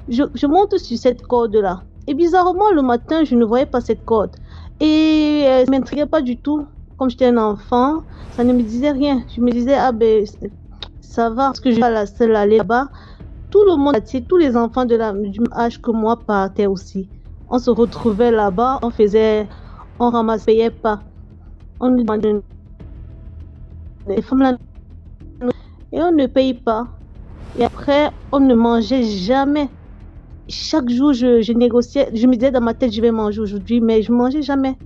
[SPEAKER 9] je monte sur cette corde-là. Et bizarrement, le matin, je ne voyais pas cette corde. Et ça ne m'intriguait pas du tout. Comme j'étais un enfant, ça ne me disait rien. Je me disais, ah ben, ça va, parce que je suis pas la seule à aller là-bas. Tout le monde, tous les enfants du même âge que moi partaient aussi. On se retrouvait là-bas, on ramassait pas. On nous demandait les femmes là, et on ne paye pas. Et après, on ne mangeait jamais. Chaque jour, je négociais, je me disais dans ma tête, je vais manger aujourd'hui, mais je mangeais jamais.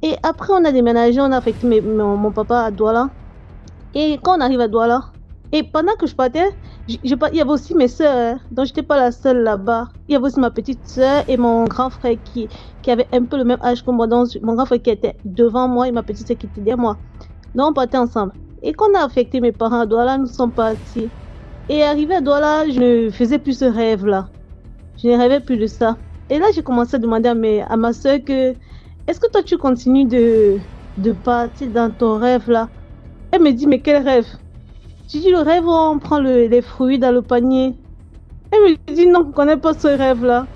[SPEAKER 9] Et après, on a déménagé, on a affecté mon papa à Douala. Et quand on arrive à Douala, et pendant que je partais, il y avait aussi mes soeurs, donc j'étais pas la seule là-bas. Il y avait aussi ma petite soeur et mon grand frère qui avait un peu le même âge que moi. Donc mon grand frère qui était devant moi et ma petite soeur qui était derrière moi. Donc on partait ensemble. Et quand on a affecté mes parents à Douala, nous sommes partis. Et arrivé à Douala, je ne faisais plus ce rêve-là. Je ne rêvais plus de ça. Et là, j'ai commencé à demander à ma soeur que est-ce que toi tu continues de partir dans ton rêve là? Elle me dit mais quel rêve? J'ai dit le rêve où on prend les fruits dans le panier. Elle me dit non, je ne connais pas ce rêve-là.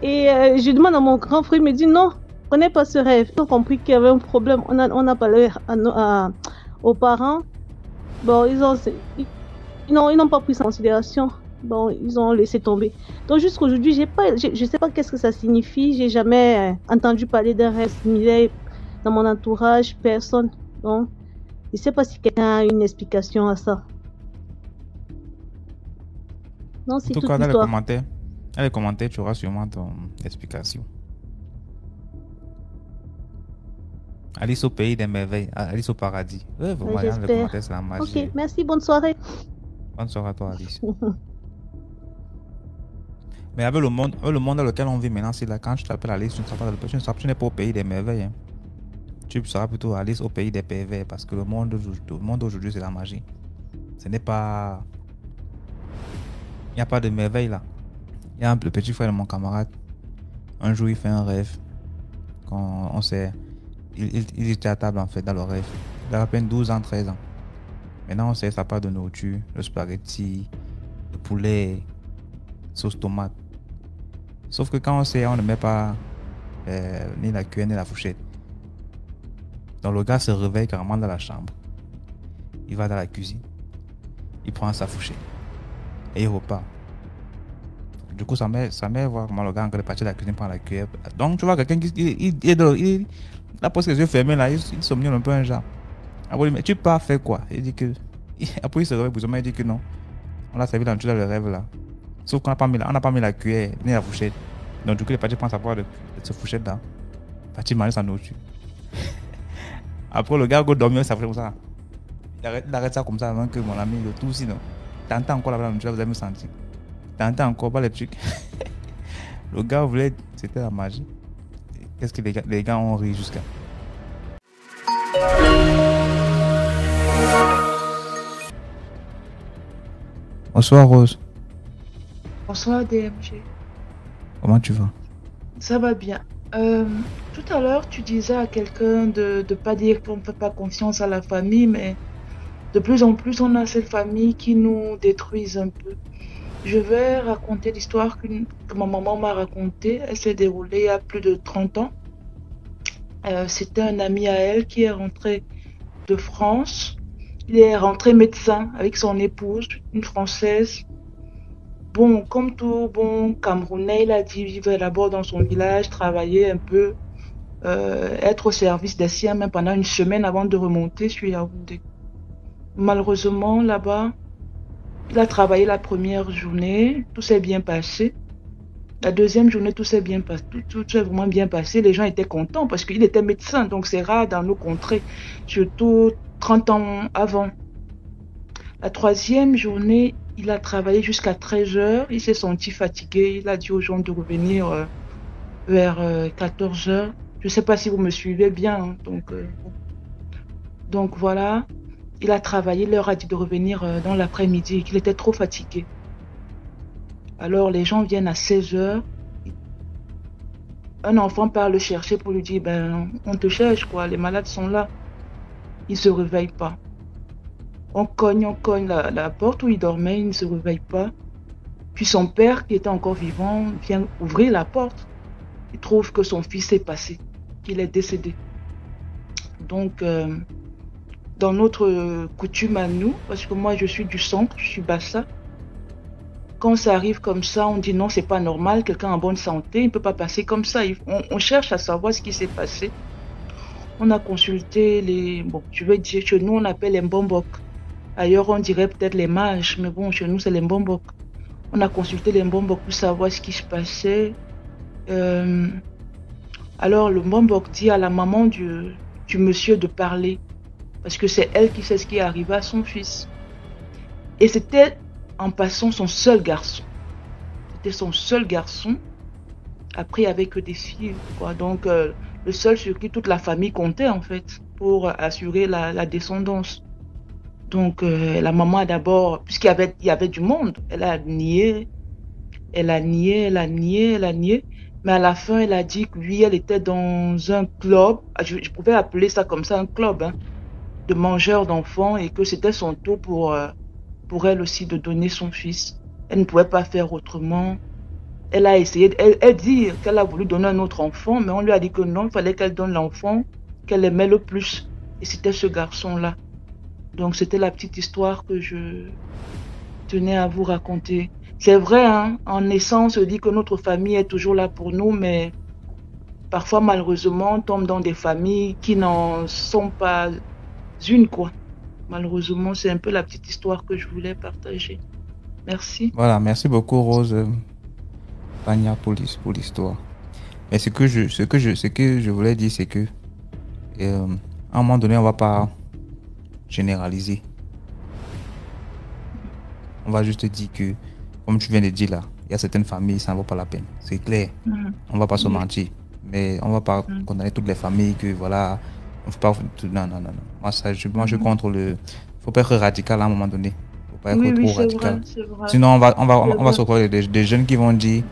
[SPEAKER 9] Et je demande à mon grand frère, il me dit non, je ne connais pas ce rêve. Ils ont compris qu'il y avait un problème. On a parlé aux parents. Bon, ils n'ont pas pris ça en considération. Bon, ils ont laissé tomber. Donc jusqu'à aujourd'hui, je ne sais pas qu'est-ce que ça signifie. J'ai jamais entendu parler d'un rêve similaire dans mon entourage, personne. Donc, je ne sais pas si quelqu'un a une explication à ça. Non, c'est
[SPEAKER 3] En tout
[SPEAKER 9] toute
[SPEAKER 3] cas, dans
[SPEAKER 9] l'histoire.
[SPEAKER 3] les commentaires, tu auras sûrement ton explication. Alice au pays des merveilles, Alice au paradis. Ouais, vraiment, dans les
[SPEAKER 9] J'espère.
[SPEAKER 3] commentaires, c'est la magie.
[SPEAKER 9] Ok, merci, bonne soirée.
[SPEAKER 3] Bonne soirée à toi, Alice. Mais avec le monde dans lequel on vit maintenant, c'est là, quand je t'appelle Alice, tu n'es pas au pays des merveilles. Hein. Tu seras plutôt Alice au pays des pervers parce que le monde d'aujourd'hui, c'est la magie. Ce n'est pas... Il n'y a pas de merveille là. Il y a le petit frère de mon camarade. Un jour, il fait un rêve. Il était à table en fait, dans le rêve. Il a à peine 12 ans, 13 ans. Maintenant, on sait sa part de nourriture, le spaghetti, le poulet, sauce tomate. Sauf que quand on sait, on ne met pas ni la cuillère ni la fourchette. Donc le gars se réveille carrément dans la chambre. Il va dans la cuisine. Il prend sa fourchette. Et il repart. Du coup, sa mère voit comment le gars est parti de la cuisine prendre la cuillère. Donc tu vois quelqu'un qui il a presque les yeux fermés là, il somnole un peu un genre. Après, il dit, mais tu pars faire quoi? Il dit que. Après, il se réveille, il dit que non. On l'a servi dans le rêve là. Sauf qu'on n'a pas mis la cuillère ni la fourchette. Donc, du coup, il est parti prendre sa part de cette fourchette là. Parti manger sa nourriture. Après, le gars go dormir, ça fait comme ça. Il arrête ça comme ça avant que mon ami le tout sinon. T'entends encore la nourriture, vous avez senti. T'entends encore pas les trucs. Le gars voulait. C'était la magie. Qu'est-ce que les gars ont ri jusqu'à. Bonsoir Rose.
[SPEAKER 10] Bonsoir DMG.
[SPEAKER 3] Comment tu vas?
[SPEAKER 10] Ça va bien. Tout à l'heure, tu disais à quelqu'un de ne pas dire qu'on ne fait pas confiance à la famille, mais de plus en plus, on a cette famille qui nous détruisent un peu. Je vais raconter l'histoire que ma maman m'a racontée. Elle s'est déroulée il y a plus de 30 ans. C'était un ami à elle qui est rentré de France. Il est rentré médecin avec son épouse, une Française. Bon, comme tout bon Camerounais, il a dit vivre d'abord dans son village, travailler un peu, être au service des siens, même pendant une semaine avant de remonter sur Yaoundé. Malheureusement, là-bas, il a travaillé la première journée, tout s'est bien passé. La deuxième journée, tout s'est bien passé, tout s'est vraiment bien passé. Les gens étaient contents parce qu'il était médecin, donc c'est rare dans nos contrées, surtout 30 ans avant. La troisième journée, il a travaillé jusqu'à 13 heures. Il s'est senti fatigué. Il a dit aux gens de revenir vers 14 heures. Je ne sais pas si vous me suivez bien. Hein, donc voilà. Il a travaillé. Il leur a dit de revenir dans l'après-midi et qu'il était trop fatigué. Alors les gens viennent à 16 heures. Un enfant part le chercher pour lui dire, on te cherche quoi. Les malades sont là. Il ne se réveille pas. On cogne la porte où il dormait, il ne se réveille pas. Puis son père, qui était encore vivant, vient ouvrir la porte. Il trouve que son fils est passé, qu'il est décédé. Donc, dans notre coutume à nous, parce que moi je suis du centre, je suis Bassa, quand ça arrive comme ça, on dit non, c'est pas normal, quelqu'un en bonne santé, il ne peut pas passer comme ça. On cherche à savoir ce qui s'est passé. On a consulté les... Bon, je vais dire, chez nous on appelle les mbombok. Ailleurs, on dirait peut-être les mages, mais bon, chez nous, c'est les mbombok. On a consulté les mbombok pour savoir ce qui se passait. Alors, le mbombok dit à la maman du monsieur de parler, parce que c'est elle qui sait ce qui est arrivé à son fils. Et c'était, en passant, son seul garçon. C'était son seul garçon. Après, il n'y avait que des filles, quoi. Donc, le seul sur qui toute la famille comptait, en fait, pour assurer la descendance. Donc, la maman d'abord, puisqu'il y avait du monde, elle a nié. Mais à la fin, elle a dit que oui, elle était dans un club, je pouvais appeler ça comme ça, un club, hein, de mangeurs d'enfants, et que c'était son tour pour elle aussi de donner son fils. Elle ne pouvait pas faire autrement. Elle a essayé, elle dit qu'elle a voulu donner un autre enfant, mais on lui a dit que non, il fallait qu'elle donne l'enfant qu'elle aimait le plus. Et c'était ce garçon-là. Donc, c'était la petite histoire que je tenais à vous raconter. C'est vrai, hein, en naissant, on se dit que notre famille est toujours là pour nous, mais parfois, malheureusement, on tombe dans des familles qui n'en sont pas une, quoi. Malheureusement, c'est un peu la petite histoire que je voulais partager. Merci.
[SPEAKER 3] Voilà, merci beaucoup, Rose Pagna, pour l'histoire. Mais ce que je voulais dire, c'est que à un moment donné, on ne va pas généraliser. On va juste dire que, comme tu viens de dire là, il y a certaines familles, ça ne vaut pas la peine. C'est clair. On ne va pas se mentir. Mais on ne va pas condamner toutes les familles que voilà. On faut pas... Non. Moi, je suis contre le. Il ne faut pas être radical à un moment donné. Il ne faut pas être trop radical.
[SPEAKER 10] Vrai.
[SPEAKER 3] Sinon, on va se retrouver des jeunes qui vont dire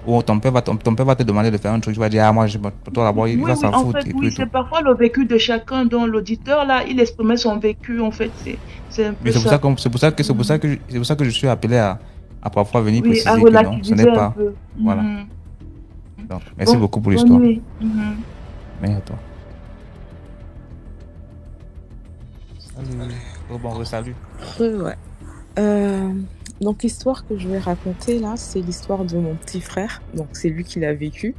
[SPEAKER 3] Ou ton père va te demander de faire un truc, tu vas dire, ah, moi, toi d'abord, il
[SPEAKER 10] Oui,
[SPEAKER 3] va
[SPEAKER 10] oui,
[SPEAKER 3] s'en
[SPEAKER 10] en
[SPEAKER 3] foutre
[SPEAKER 10] fait,
[SPEAKER 3] et tout
[SPEAKER 10] oui,
[SPEAKER 3] et tout.
[SPEAKER 10] c'est parfois le vécu de chacun, dont l'auditeur, là, il exprimait son vécu, en fait, c'est un peu
[SPEAKER 3] Mais c'est pour
[SPEAKER 10] ça.
[SPEAKER 3] ça que je suis appelé à parfois venir
[SPEAKER 10] Oui, à
[SPEAKER 3] préciser que non, ce n'est
[SPEAKER 10] relativiser un
[SPEAKER 3] pas.
[SPEAKER 10] peu.
[SPEAKER 3] Voilà.
[SPEAKER 10] Mhm.
[SPEAKER 3] Donc, merci beaucoup pour
[SPEAKER 10] Bonne
[SPEAKER 3] l'histoire.
[SPEAKER 10] nuit. Mhm.
[SPEAKER 3] Merci à toi. Salut. Oh, bon, salut.
[SPEAKER 11] Ouais. Donc l'histoire que je vais raconter là, c'est l'histoire de mon petit frère. Donc c'est lui qui l'a vécu.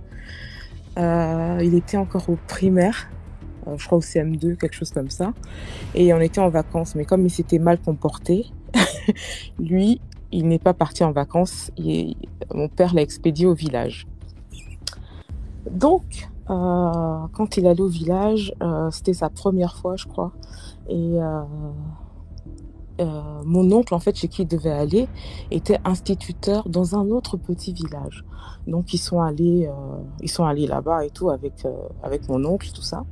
[SPEAKER 11] Il était encore au primaire, je crois au CM2, quelque chose comme ça. Et on était en vacances, mais comme il s'était mal comporté, lui, il n'est pas parti en vacances. Mon père l'a expédié au village. Donc, quand il allait au village, c'était sa première fois, je crois. Et mon oncle, en fait, chez qui il devait aller, était instituteur dans un autre petit village. Donc, ils sont allés là-bas et tout avec mon oncle, tout ça.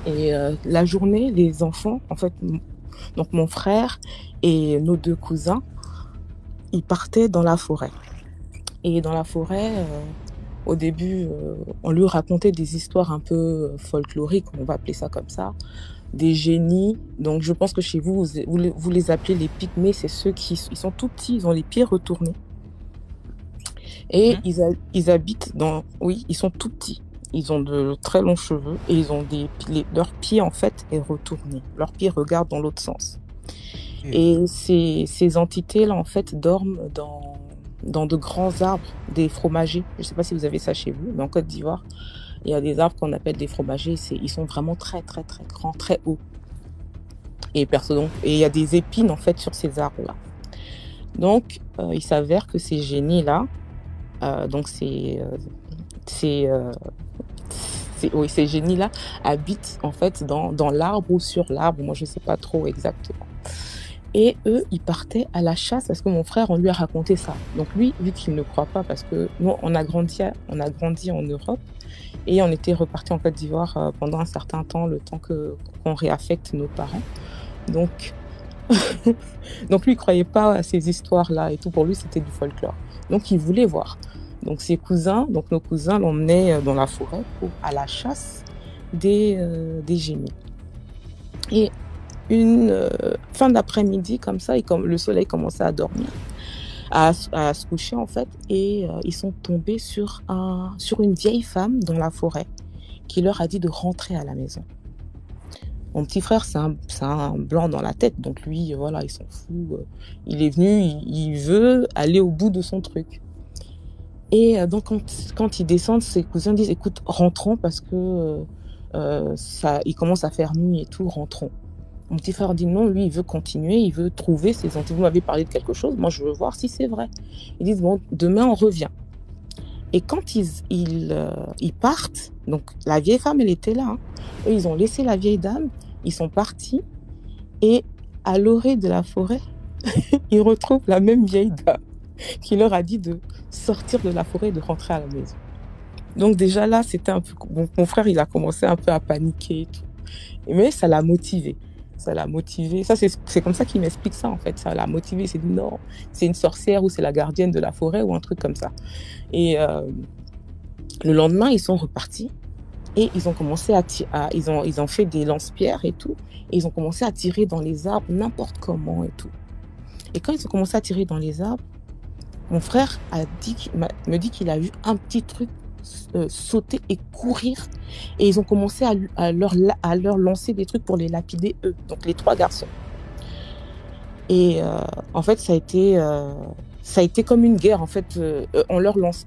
[SPEAKER 11] Et la journée, les enfants, en fait, donc mon frère et nos deux cousins, ils partaient dans la forêt. Et dans la forêt, au début, on lui racontait des histoires un peu folkloriques, on va appeler ça comme ça, des génies. Donc je pense que chez vous, vous les appelez les pygmées, c'est ceux ils sont tout petits, ils ont les pieds retournés. Et ils habitent oui, ils sont tout petits. Ils ont de très longs cheveux et ils ont leurs pieds en fait est retourné. Leurs pieds regardent dans l'autre sens. Et ces entités-là en fait dorment dans de grands arbres, des fromagers. Je ne sais pas si vous avez ça chez vous, mais en Côte d'Ivoire, il y a des arbres qu'on appelle des fromagers. Ils sont vraiment très, très, très grands, très hauts. Et il y a des épines, en fait, sur ces arbres-là. Donc, il s'avère que ces génies-là, ces génies-là habitent, en fait, dans l'arbre ou sur l'arbre. Moi, je ne sais pas trop exactement. Et eux, ils partaient à la chasse parce que mon frère, on lui a raconté ça. Donc lui, vu qu'il ne croit pas, parce que nous, on a grandi en Europe et on était repartis en Côte d'Ivoire pendant un certain temps, le temps qu'on réaffecte nos parents. Donc lui, il croyait pas à ces histoires-là et tout. Pour lui, c'était du folklore. Donc il voulait voir. Donc nos cousins l'emmenaient dans la forêt à la chasse des génies. Et une fin d'après-midi comme ça, le soleil commençait à dormir, à se coucher en fait, et ils sont tombés sur une vieille femme dans la forêt qui leur a dit de rentrer à la maison. Mon petit frère, c'est un blanc dans la tête, donc lui, voilà, il s'en fout. Il est venu, il veut aller au bout de son truc. Et donc quand ils descendent, ses cousins disent, écoute, rentrons parce que il commence à faire nuit et tout, rentrons. Mon petit frère dit non, lui, il veut continuer, il veut trouver ses entités. Vous m'avez parlé de quelque chose, moi, je veux voir si c'est vrai. Ils disent, bon, demain, on revient. Et quand ils partent, donc la vieille femme, elle était là. Hein. Eux, ils ont laissé la vieille dame, ils sont partis. Et à l'orée de la forêt, ils retrouvent la même vieille dame qui leur a dit de sortir de la forêt et de rentrer à la maison. Donc déjà là, c'était un peu... Bon, mon frère, il a commencé un peu à paniquer et tout. Mais ça l'a motivé. Ça, c'est comme ça qu'il m'explique ça, en fait. Ça l'a motivé. Il s'est dit, non, c'est une sorcière ou c'est la gardienne de la forêt ou un truc comme ça. Et le lendemain, ils sont repartis et ils ont commencé ils ont fait des lance-pierres et tout. Et ils ont commencé à tirer dans les arbres n'importe comment et tout. Et quand ils ont commencé à tirer dans les arbres, mon frère me dit qu'il a vu un petit truc sauter et courir, et ils ont commencé à leur lancer des trucs pour les lapider eux, donc les trois garçons. Et en fait ça a été comme une guerre en fait. Eux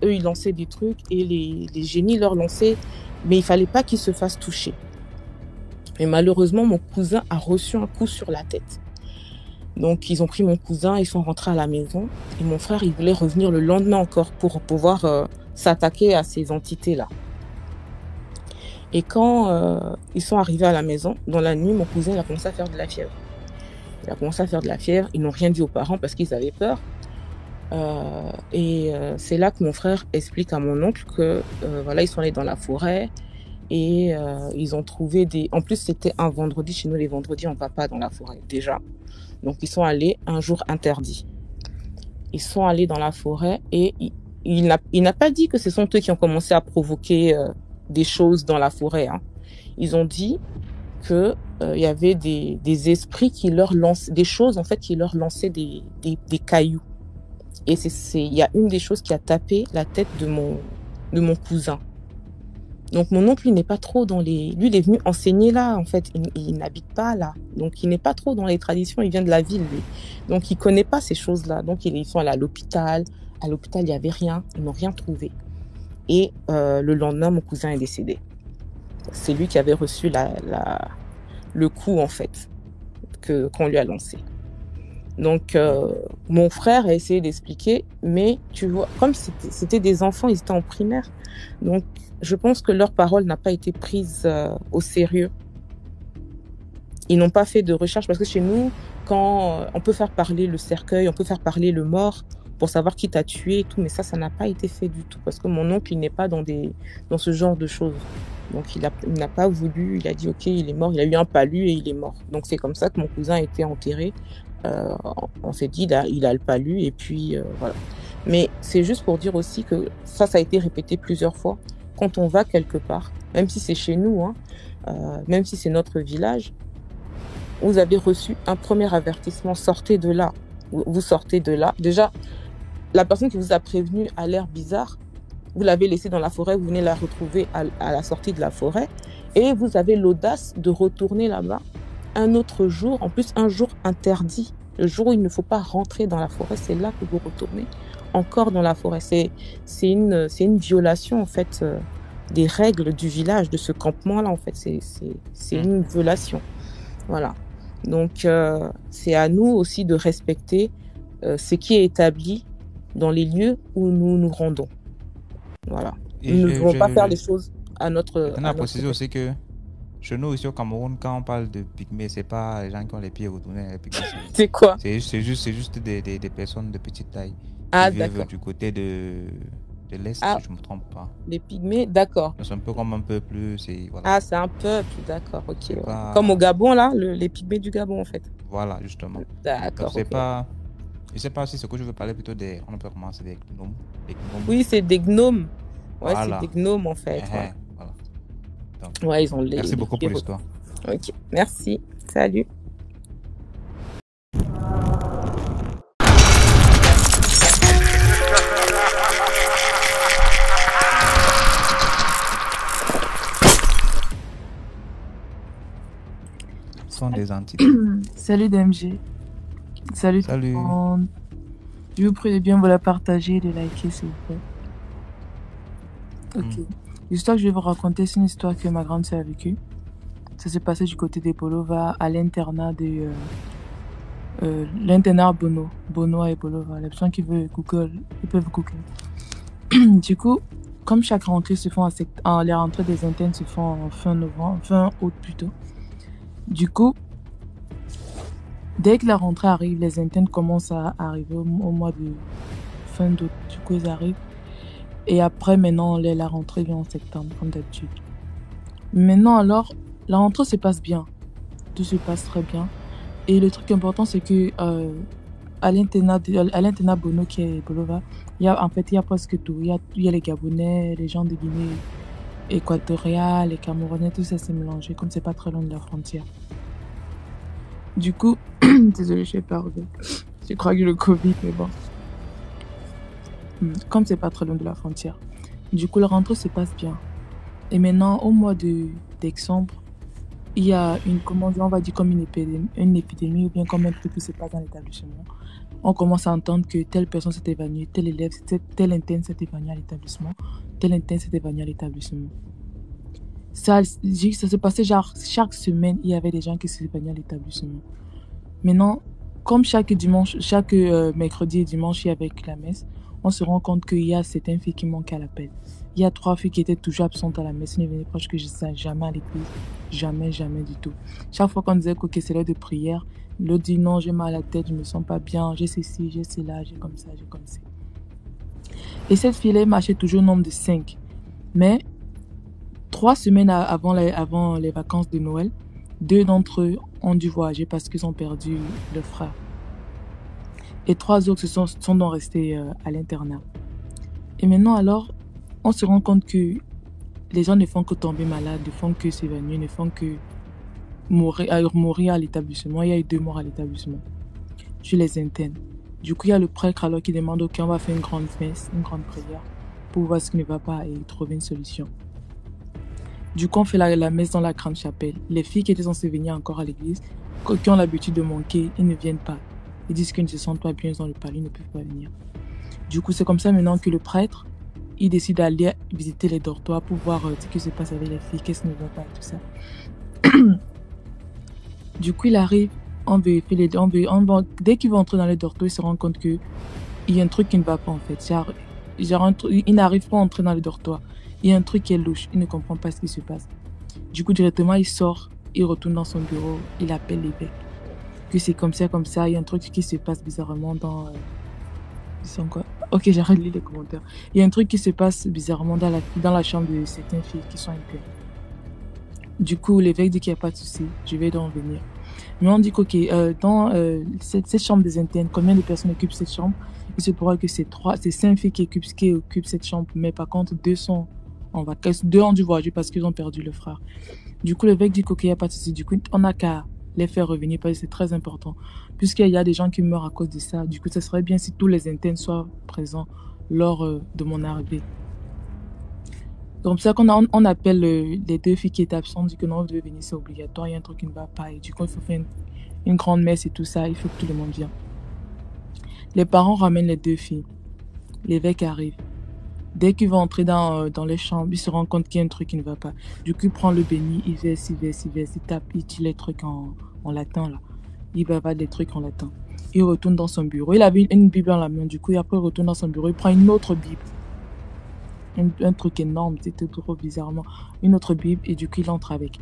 [SPEAKER 11] ils lançaient des trucs et les génies leur lançaient, mais il fallait pas qu'ils se fassent toucher. Et malheureusement mon cousin a reçu un coup sur la tête. Donc ils ont pris mon cousin, ils sont rentrés à la maison, et mon frère il voulait revenir le lendemain encore pour pouvoir s'attaquer à ces entités-là. Et quand ils sont arrivés à la maison, dans la nuit, mon cousin il a commencé à faire de la fièvre. Ils n'ont rien dit aux parents parce qu'ils avaient peur. C'est là que mon frère explique à mon oncle que voilà, ils sont allés dans la forêt et ils ont trouvé En plus, c'était un vendredi. Chez nous, les vendredis, on ne va pas dans la forêt, déjà. Donc, ils sont allés un jour interdit. Ils sont allés dans la forêt et il n'a pas dit que ce sont eux qui ont commencé à provoquer des choses dans la forêt. Hein. Ils ont dit que il y avait des esprits qui leur lançaient des choses, en fait, qui leur lançaient des cailloux. Et il y a une des choses qui a tapé la tête de mon cousin. Donc mon oncle, il n'est pas trop dans les... Lui, il est venu enseigner là, en fait. Il n'habite pas là. Donc il n'est pas trop dans les traditions, il vient de la ville, lui. Donc il connaît pas ces choses-là. Donc ils sont allés à l'hôpital. À l'hôpital, il n'y avait rien. Ils n'ont rien trouvé. Et le lendemain, mon cousin est décédé. C'est lui qui avait reçu le coup, en fait, qu'on lui a lancé. Donc, mon frère a essayé d'expliquer, mais tu vois, comme c'était des enfants, ils étaient en primaire. Donc, je pense que leur parole n'a pas été prise au sérieux. Ils n'ont pas fait de recherche, parce que chez nous, quand on peut faire parler le cercueil, on peut faire parler le mort pour savoir qui t'a tué et tout, mais ça n'a pas été fait du tout, parce que mon oncle, il n'est pas dans ce genre de choses. Donc, il n'a pas voulu, il a dit, ok, il est mort, il a eu un palu et il est mort. Donc, c'est comme ça que mon cousin a été enterré. On s'est dit, il a le palu, et puis voilà. Mais c'est juste pour dire aussi que ça a été répété plusieurs fois. Quand on va quelque part, même si c'est chez nous, hein, même si c'est notre village, vous avez reçu un premier avertissement, sortez de là. Vous sortez de là. Déjà, la personne qui vous a prévenu a l'air bizarre. Vous l'avez laissée dans la forêt, vous venez la retrouver à la sortie de la forêt, et vous avez l'audace de retourner là-bas un autre jour, en plus un jour interdit, le jour où il ne faut pas rentrer dans la forêt, c'est là que vous retournez encore dans la forêt. C'est une violation, en fait, des règles du village, de ce campement-là, en fait. C'est une violation. Voilà. Donc, c'est à nous aussi de respecter ce qui est établi dans les lieux où nous nous rendons. Voilà. Nous ne devons pas faire les choses à notre...
[SPEAKER 3] Je tiens à préciser aussi que chez nous, ici au Cameroun, quand on parle de pygmées, c'est pas les gens qui ont les pieds retournés.
[SPEAKER 11] C'est quoi?
[SPEAKER 3] C'est juste des personnes de petite taille.
[SPEAKER 11] Ah,
[SPEAKER 3] qui
[SPEAKER 11] d'accord.
[SPEAKER 3] vivent du côté de l'Est,
[SPEAKER 11] Ah,
[SPEAKER 3] si je ne me trompe pas.
[SPEAKER 11] les pygmées, d'accord.
[SPEAKER 3] C'est un peu comme un peuple. Voilà.
[SPEAKER 11] Ah, c'est un peuple, d'accord, ok. Ouais.
[SPEAKER 3] Pas...
[SPEAKER 11] Comme au Gabon, là, les pygmées du Gabon, en fait.
[SPEAKER 3] Voilà, justement.
[SPEAKER 11] D'accord.
[SPEAKER 3] C'est
[SPEAKER 11] ok.
[SPEAKER 3] pas... Je sais pas si ce que je veux parler plutôt on peut commencer des gnomes.
[SPEAKER 11] Oui, c'est des gnomes. Ouais,
[SPEAKER 3] Voilà.
[SPEAKER 11] c'est des gnomes, en fait. Ouais,
[SPEAKER 3] voilà. Donc,
[SPEAKER 11] ouais, ils ont
[SPEAKER 3] merci beaucoup pour l'histoire.
[SPEAKER 11] Ok, merci. Salut.
[SPEAKER 3] Sont des entités.
[SPEAKER 12] Salut DMG. Salut tout le monde. Je vous prie de bien vous la partager et de liker s'il vous plaît. Ok. L'histoire que je vais vous raconter, c'est une histoire que ma grande sœur a vécue. Ça s'est passé du côté des Bolova à l'internat de l'internat Bono et Bolova. Les personnes qui veulent Google, ils peuvent Google. Du coup, comme chaque rentrée se font les rentrées des internes se font en fin août plutôt. Du coup, dès que la rentrée arrive, les internes commencent à arriver au mois de fin d'août. Du coup, ils arrivent. Et après, maintenant, la rentrée vient en septembre, comme d'habitude. Maintenant, alors, la rentrée se passe bien. Tout se passe très bien. Et le truc important, c'est que à l'internat Bono, qui est Bolova, il y a presque tout. Il y a les Gabonais, les gens de Guinée équatoriale, les Camerounais, tout ça s'est mélangé, comme c'est pas très loin de la frontière. Du coup, désolée, je sais pas, je crois que le Covid, mais bon. Comme c'est pas très loin de la frontière. Du coup, la rentrée se passe bien. Et maintenant, au mois de décembre, il y a on va dire comme une épidémie ou bien comme un truc qui se passe dans l'établissement. On commence à entendre que telle personne s'est évanouie, tel élève, tel interne s'est évanoui à l'établissement, tel interne s'est évanoui à l'établissement. Ça s'est passé genre chaque semaine, il y avait des gens qui s'étaient évanouis à l'établissement. Maintenant, comme chaque mercredi et dimanche, il y avait la messe, on se rend compte qu'il y a certaines filles qui manquent à l'appel. Il y a 3 filles qui étaient toujours absentes à la messe, ne venaient presque jamais à l'église. Jamais, jamais du tout. Chaque fois qu'on disait que c'est l'heure de prière, l'autre dit non, j'ai mal à la tête, je me sens pas bien, j'ai ceci, j'ai cela, j'ai comme ça, j'ai comme ça. Et cette fille-là marchait toujours au nombre de 5. Mais 3 semaines avant les vacances de Noël, 2 d'entre eux ont dû voyager parce qu'ils ont perdu leur frère. Et 3 autres sont donc restés à l'internat. Et maintenant, alors, on se rend compte que les gens ne font que tomber malades, ne font que s'évanouir, ne font que mourir à l'établissement. Il y a eu 2 morts à l'établissement, chez les internes. Du coup, il y a le prêtre alors qui demande, ok, on va faire une grande messe, une grande prière, pour voir ce qui ne va pas et trouver une solution. Du coup, on fait la messe dans la grande chapelle. Les filles qui étaient censées venir encore à l'église, qui ont l'habitude de manquer, ils ne viennent pas. Ils disent qu'ils ne se sentent pas bien dans le palais, ils ne peuvent pas venir. Du coup, c'est comme ça maintenant que le prêtre, il décide d'aller visiter les dortoirs pour voir ce qui se passe avec les filles, qu'est-ce qui ne va pas et tout ça. Du coup, il arrive, dès qu'il va entrer dans le dortoir, il se rend compte qu'il y a un truc qui ne va pas en fait. Il n'arrive pas à entrer dans le dortoir. Il y a un truc qui est louche, il ne comprend pas ce qui se passe. Du coup, directement, il sort, il retourne dans son bureau, il appelle l'évêque. Que c'est comme ça, il y a un truc qui se passe bizarrement dans... Ok, j'arrête de lire les commentaires. Il y a un truc qui se passe bizarrement dans la chambre de certaines filles qui sont internes. Du coup, l'évêque dit qu'il n'y a pas de souci, je vais donc venir. Mais on dit qu'ok, dans cette chambre des internes, combien de personnes occupent cette chambre? Il se pourrait que c'est 5 filles qui occupent cette chambre, mais par contre 2 sont en vacances, 2 ont dû voyager parce qu'ils ont perdu le frère. Du coup, l'évêque dit qu'ok, il n'y a pas de souci. Du coup, on n'a qu'à les faire revenir parce que c'est très important. Puisqu'il y a des gens qui meurent à cause de ça, du coup, ça serait bien si tous les internes soient présents lors de mon arrivée. Comme ça qu'on appelle les 2 filles qui étaient absentes, dit que non, vous devez venir, c'est obligatoire, il y a un truc qui ne va pas. Et du coup, il faut faire une grande messe et tout ça, il faut que tout le monde vienne. Les parents ramènent les 2 filles. L'évêque arrive. Dès qu'il va entrer dans les chambres, il se rend compte qu'il y a un truc qui ne va pas. Du coup, il prend le béni, il verse, il tape, il dit les trucs en latin, là. Il bavade les trucs en latin. Il retourne dans son bureau. Il avait une Bible dans la main, du coup, après, il retourne dans son bureau, il prend une autre Bible. Un truc énorme, c'était trop bizarrement. Une autre Bible, et du coup, il entre avec.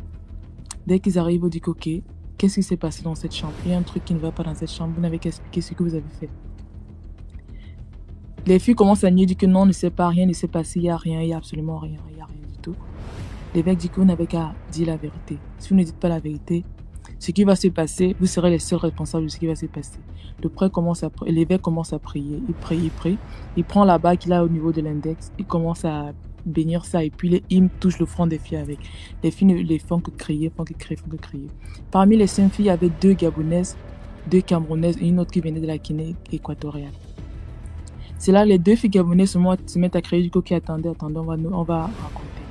[SPEAKER 12] Dès qu'ils arrivent, on dit ok, qu'est-ce qui s'est passé dans cette chambre? Il y a un truc qui ne va pas dans cette chambre, vous n'avez qu'à expliquer ce que vous avez fait. Les filles commencent à nier, disent que non, on ne sait pas, rien ne s'est passé, il n'y a rien, il n'y a absolument rien, il n'y a rien du tout. L'évêque dit que vous n'avez qu'à dire la vérité. Si vous ne dites pas la vérité, ce qui va se passer, vous serez les seuls responsables de ce qui va se passer. L'évêque commence à prier, il prie. Il prend la bague qu'il a au niveau de l'index, il commence à bénir ça et puis les hymnes touchent le front des filles avec. Les filles ne les font que crier, font que crier. Parmi les 5 filles, il y avait 2 Gabonaises, 2 Camerounaises et une autre qui venait de la Guinée équatoriale. C'est là les 2 filles gabonaises se mettent à crier du coup qui attendez, on va raconter.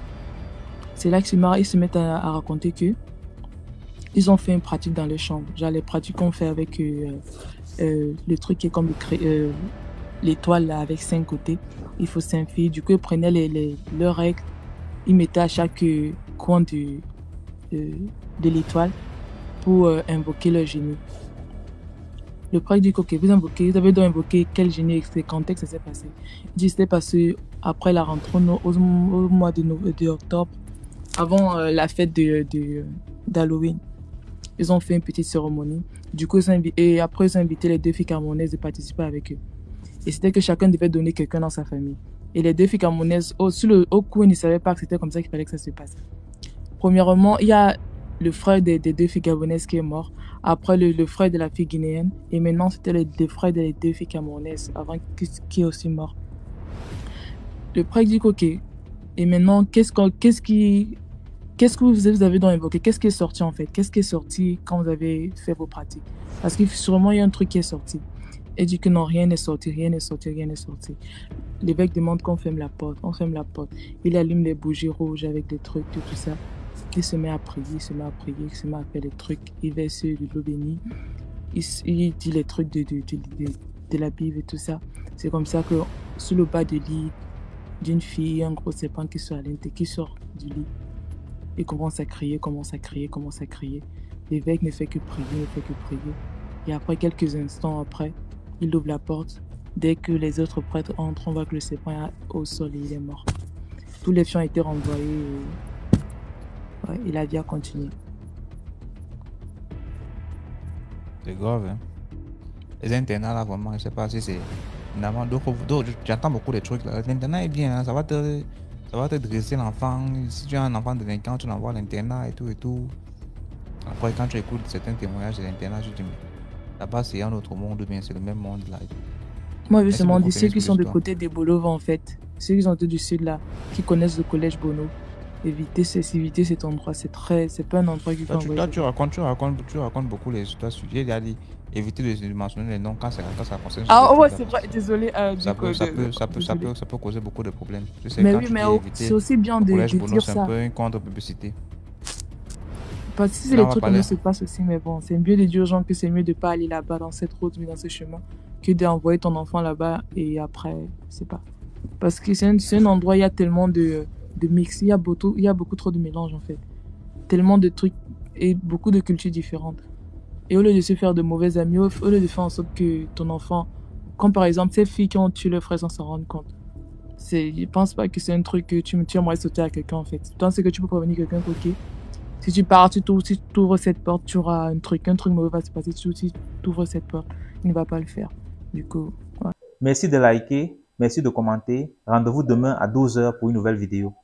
[SPEAKER 12] C'est là qu'ils se mettent à raconter que ils ont fait une pratique dans les chambres. Genre les pratiques qu'on fait avec le truc qui est comme l'étoile là, avec 5 côtés. Il faut 5 filles. Du coup, ils prenaient leurs règles, ils mettaient à chaque coin de l'étoile pour invoquer leur génie. Le prêtre dit ok, vous avez donc invoqué quel génie et quand est-ce que ça s'est passé? Il dit c'était passé après la rentrée au mois de octobre, avant la fête d'Halloween. Ils ont fait une petite cérémonie. Du coup, et après, ils ont invité les 2 filles camerounaises de participer avec eux. Et c'était que chacun devait donner quelqu'un dans sa famille. Et les 2 filles camerounaises, au coup, ils ne savaient pas que c'était comme ça qu'il fallait que ça se passe. Premièrement, il y a le frère des 2 filles gabonaises qui est mort. Après, le frère de la fille guinéenne. Et maintenant, c'était le frère des 2 filles camerounaises, avant qui est aussi mort. Le prêtre dit ok. Et maintenant, qu'est-ce que vous avez donc invoqué? Qu'est-ce qui est sorti en fait? Qu'est-ce qui est sorti quand vous avez fait vos pratiques? Parce que sûrement, il y a un truc qui est sorti. Et dit que non, rien n'est sorti. L'évêque demande qu'on ferme la porte. On ferme la porte. Il allume les bougies rouges avec des trucs, tout ça. Il se met à prier, il se met à faire des trucs. Il verse de l'eau bénie. Il dit les trucs de la Bible et tout ça. C'est comme ça que sous le bas du lit d'une fille, un gros serpent qui sort du lit. Il commence à crier. L'évêque ne fait que prier. Et après, quelques instants après, il ouvre la porte. Dès que les autres prêtres entrent, on voit que le serpent est au sol et il est mort. Tous les filles ont été renvoyés. Et la vie a continué.
[SPEAKER 3] C'est grave, hein. Les internats, là, vraiment, je sais pas si c'est... J'entends beaucoup de trucs, là. L'internat est bien, hein. Ça va te dresser l'enfant. Si tu as un enfant délinquant, tu l'envoies à l'internat et tout. Après, quand tu écoutes certains témoignages de l'internat, je te dis, mais là-bas, c'est un autre monde, ou bien c'est le même monde, là.
[SPEAKER 12] Moi, je me demande ceux qui sont de côté des Bolova, en fait. ceux qui sont du sud là, qui connaissent le collège Bono, évitez cet endroit. C'est pas un endroit qui peut envoyer.
[SPEAKER 3] Tu racontes beaucoup les histoires sur. J'ai déjà dit, éviter de mentionner les noms quand ça concerne.
[SPEAKER 12] Ah ouais, c'est vrai, désolé.
[SPEAKER 3] Ça peut causer beaucoup de problèmes. Je sais,
[SPEAKER 12] mais
[SPEAKER 3] quand
[SPEAKER 12] oui,
[SPEAKER 3] tu
[SPEAKER 12] mais
[SPEAKER 3] dis éviter,
[SPEAKER 12] c'est aussi bien de
[SPEAKER 3] collège Bono,
[SPEAKER 12] dire
[SPEAKER 3] c'est
[SPEAKER 12] ça.
[SPEAKER 3] un peu une contre-publicité.
[SPEAKER 12] Parce que si c'est
[SPEAKER 3] Là,
[SPEAKER 12] les
[SPEAKER 3] on va
[SPEAKER 12] trucs comme
[SPEAKER 3] parler.
[SPEAKER 12] ça se passe aussi, mais bon, c'est mieux de dire aux gens que c'est mieux de pas aller là-bas dans cette route, mais dans ce chemin, que d'envoyer ton enfant là-bas et après, c'est pas. Parce que c'est un endroit, il y a tellement de mix, il y a beaucoup trop de mélange en fait. Tellement de trucs et beaucoup de cultures différentes. Et au lieu de se faire de mauvais amis, au lieu de faire en sorte que ton enfant, comme par exemple ces filles qui ont tué leurs frères sans s'en rendre compte, je pense pas que c'est un truc que tu aimerais sauter à quelqu'un en fait. Tu penses que tu peux prévenir quelqu'un que, ok, si tu pars, si tu ouvres cette porte, tu auras un truc mauvais va se passer. Si tu ouvres cette porte, il ne va pas le faire. Du coup, ouais.
[SPEAKER 1] Merci de liker, merci de commenter. Rendez-vous demain à 12h pour une nouvelle vidéo.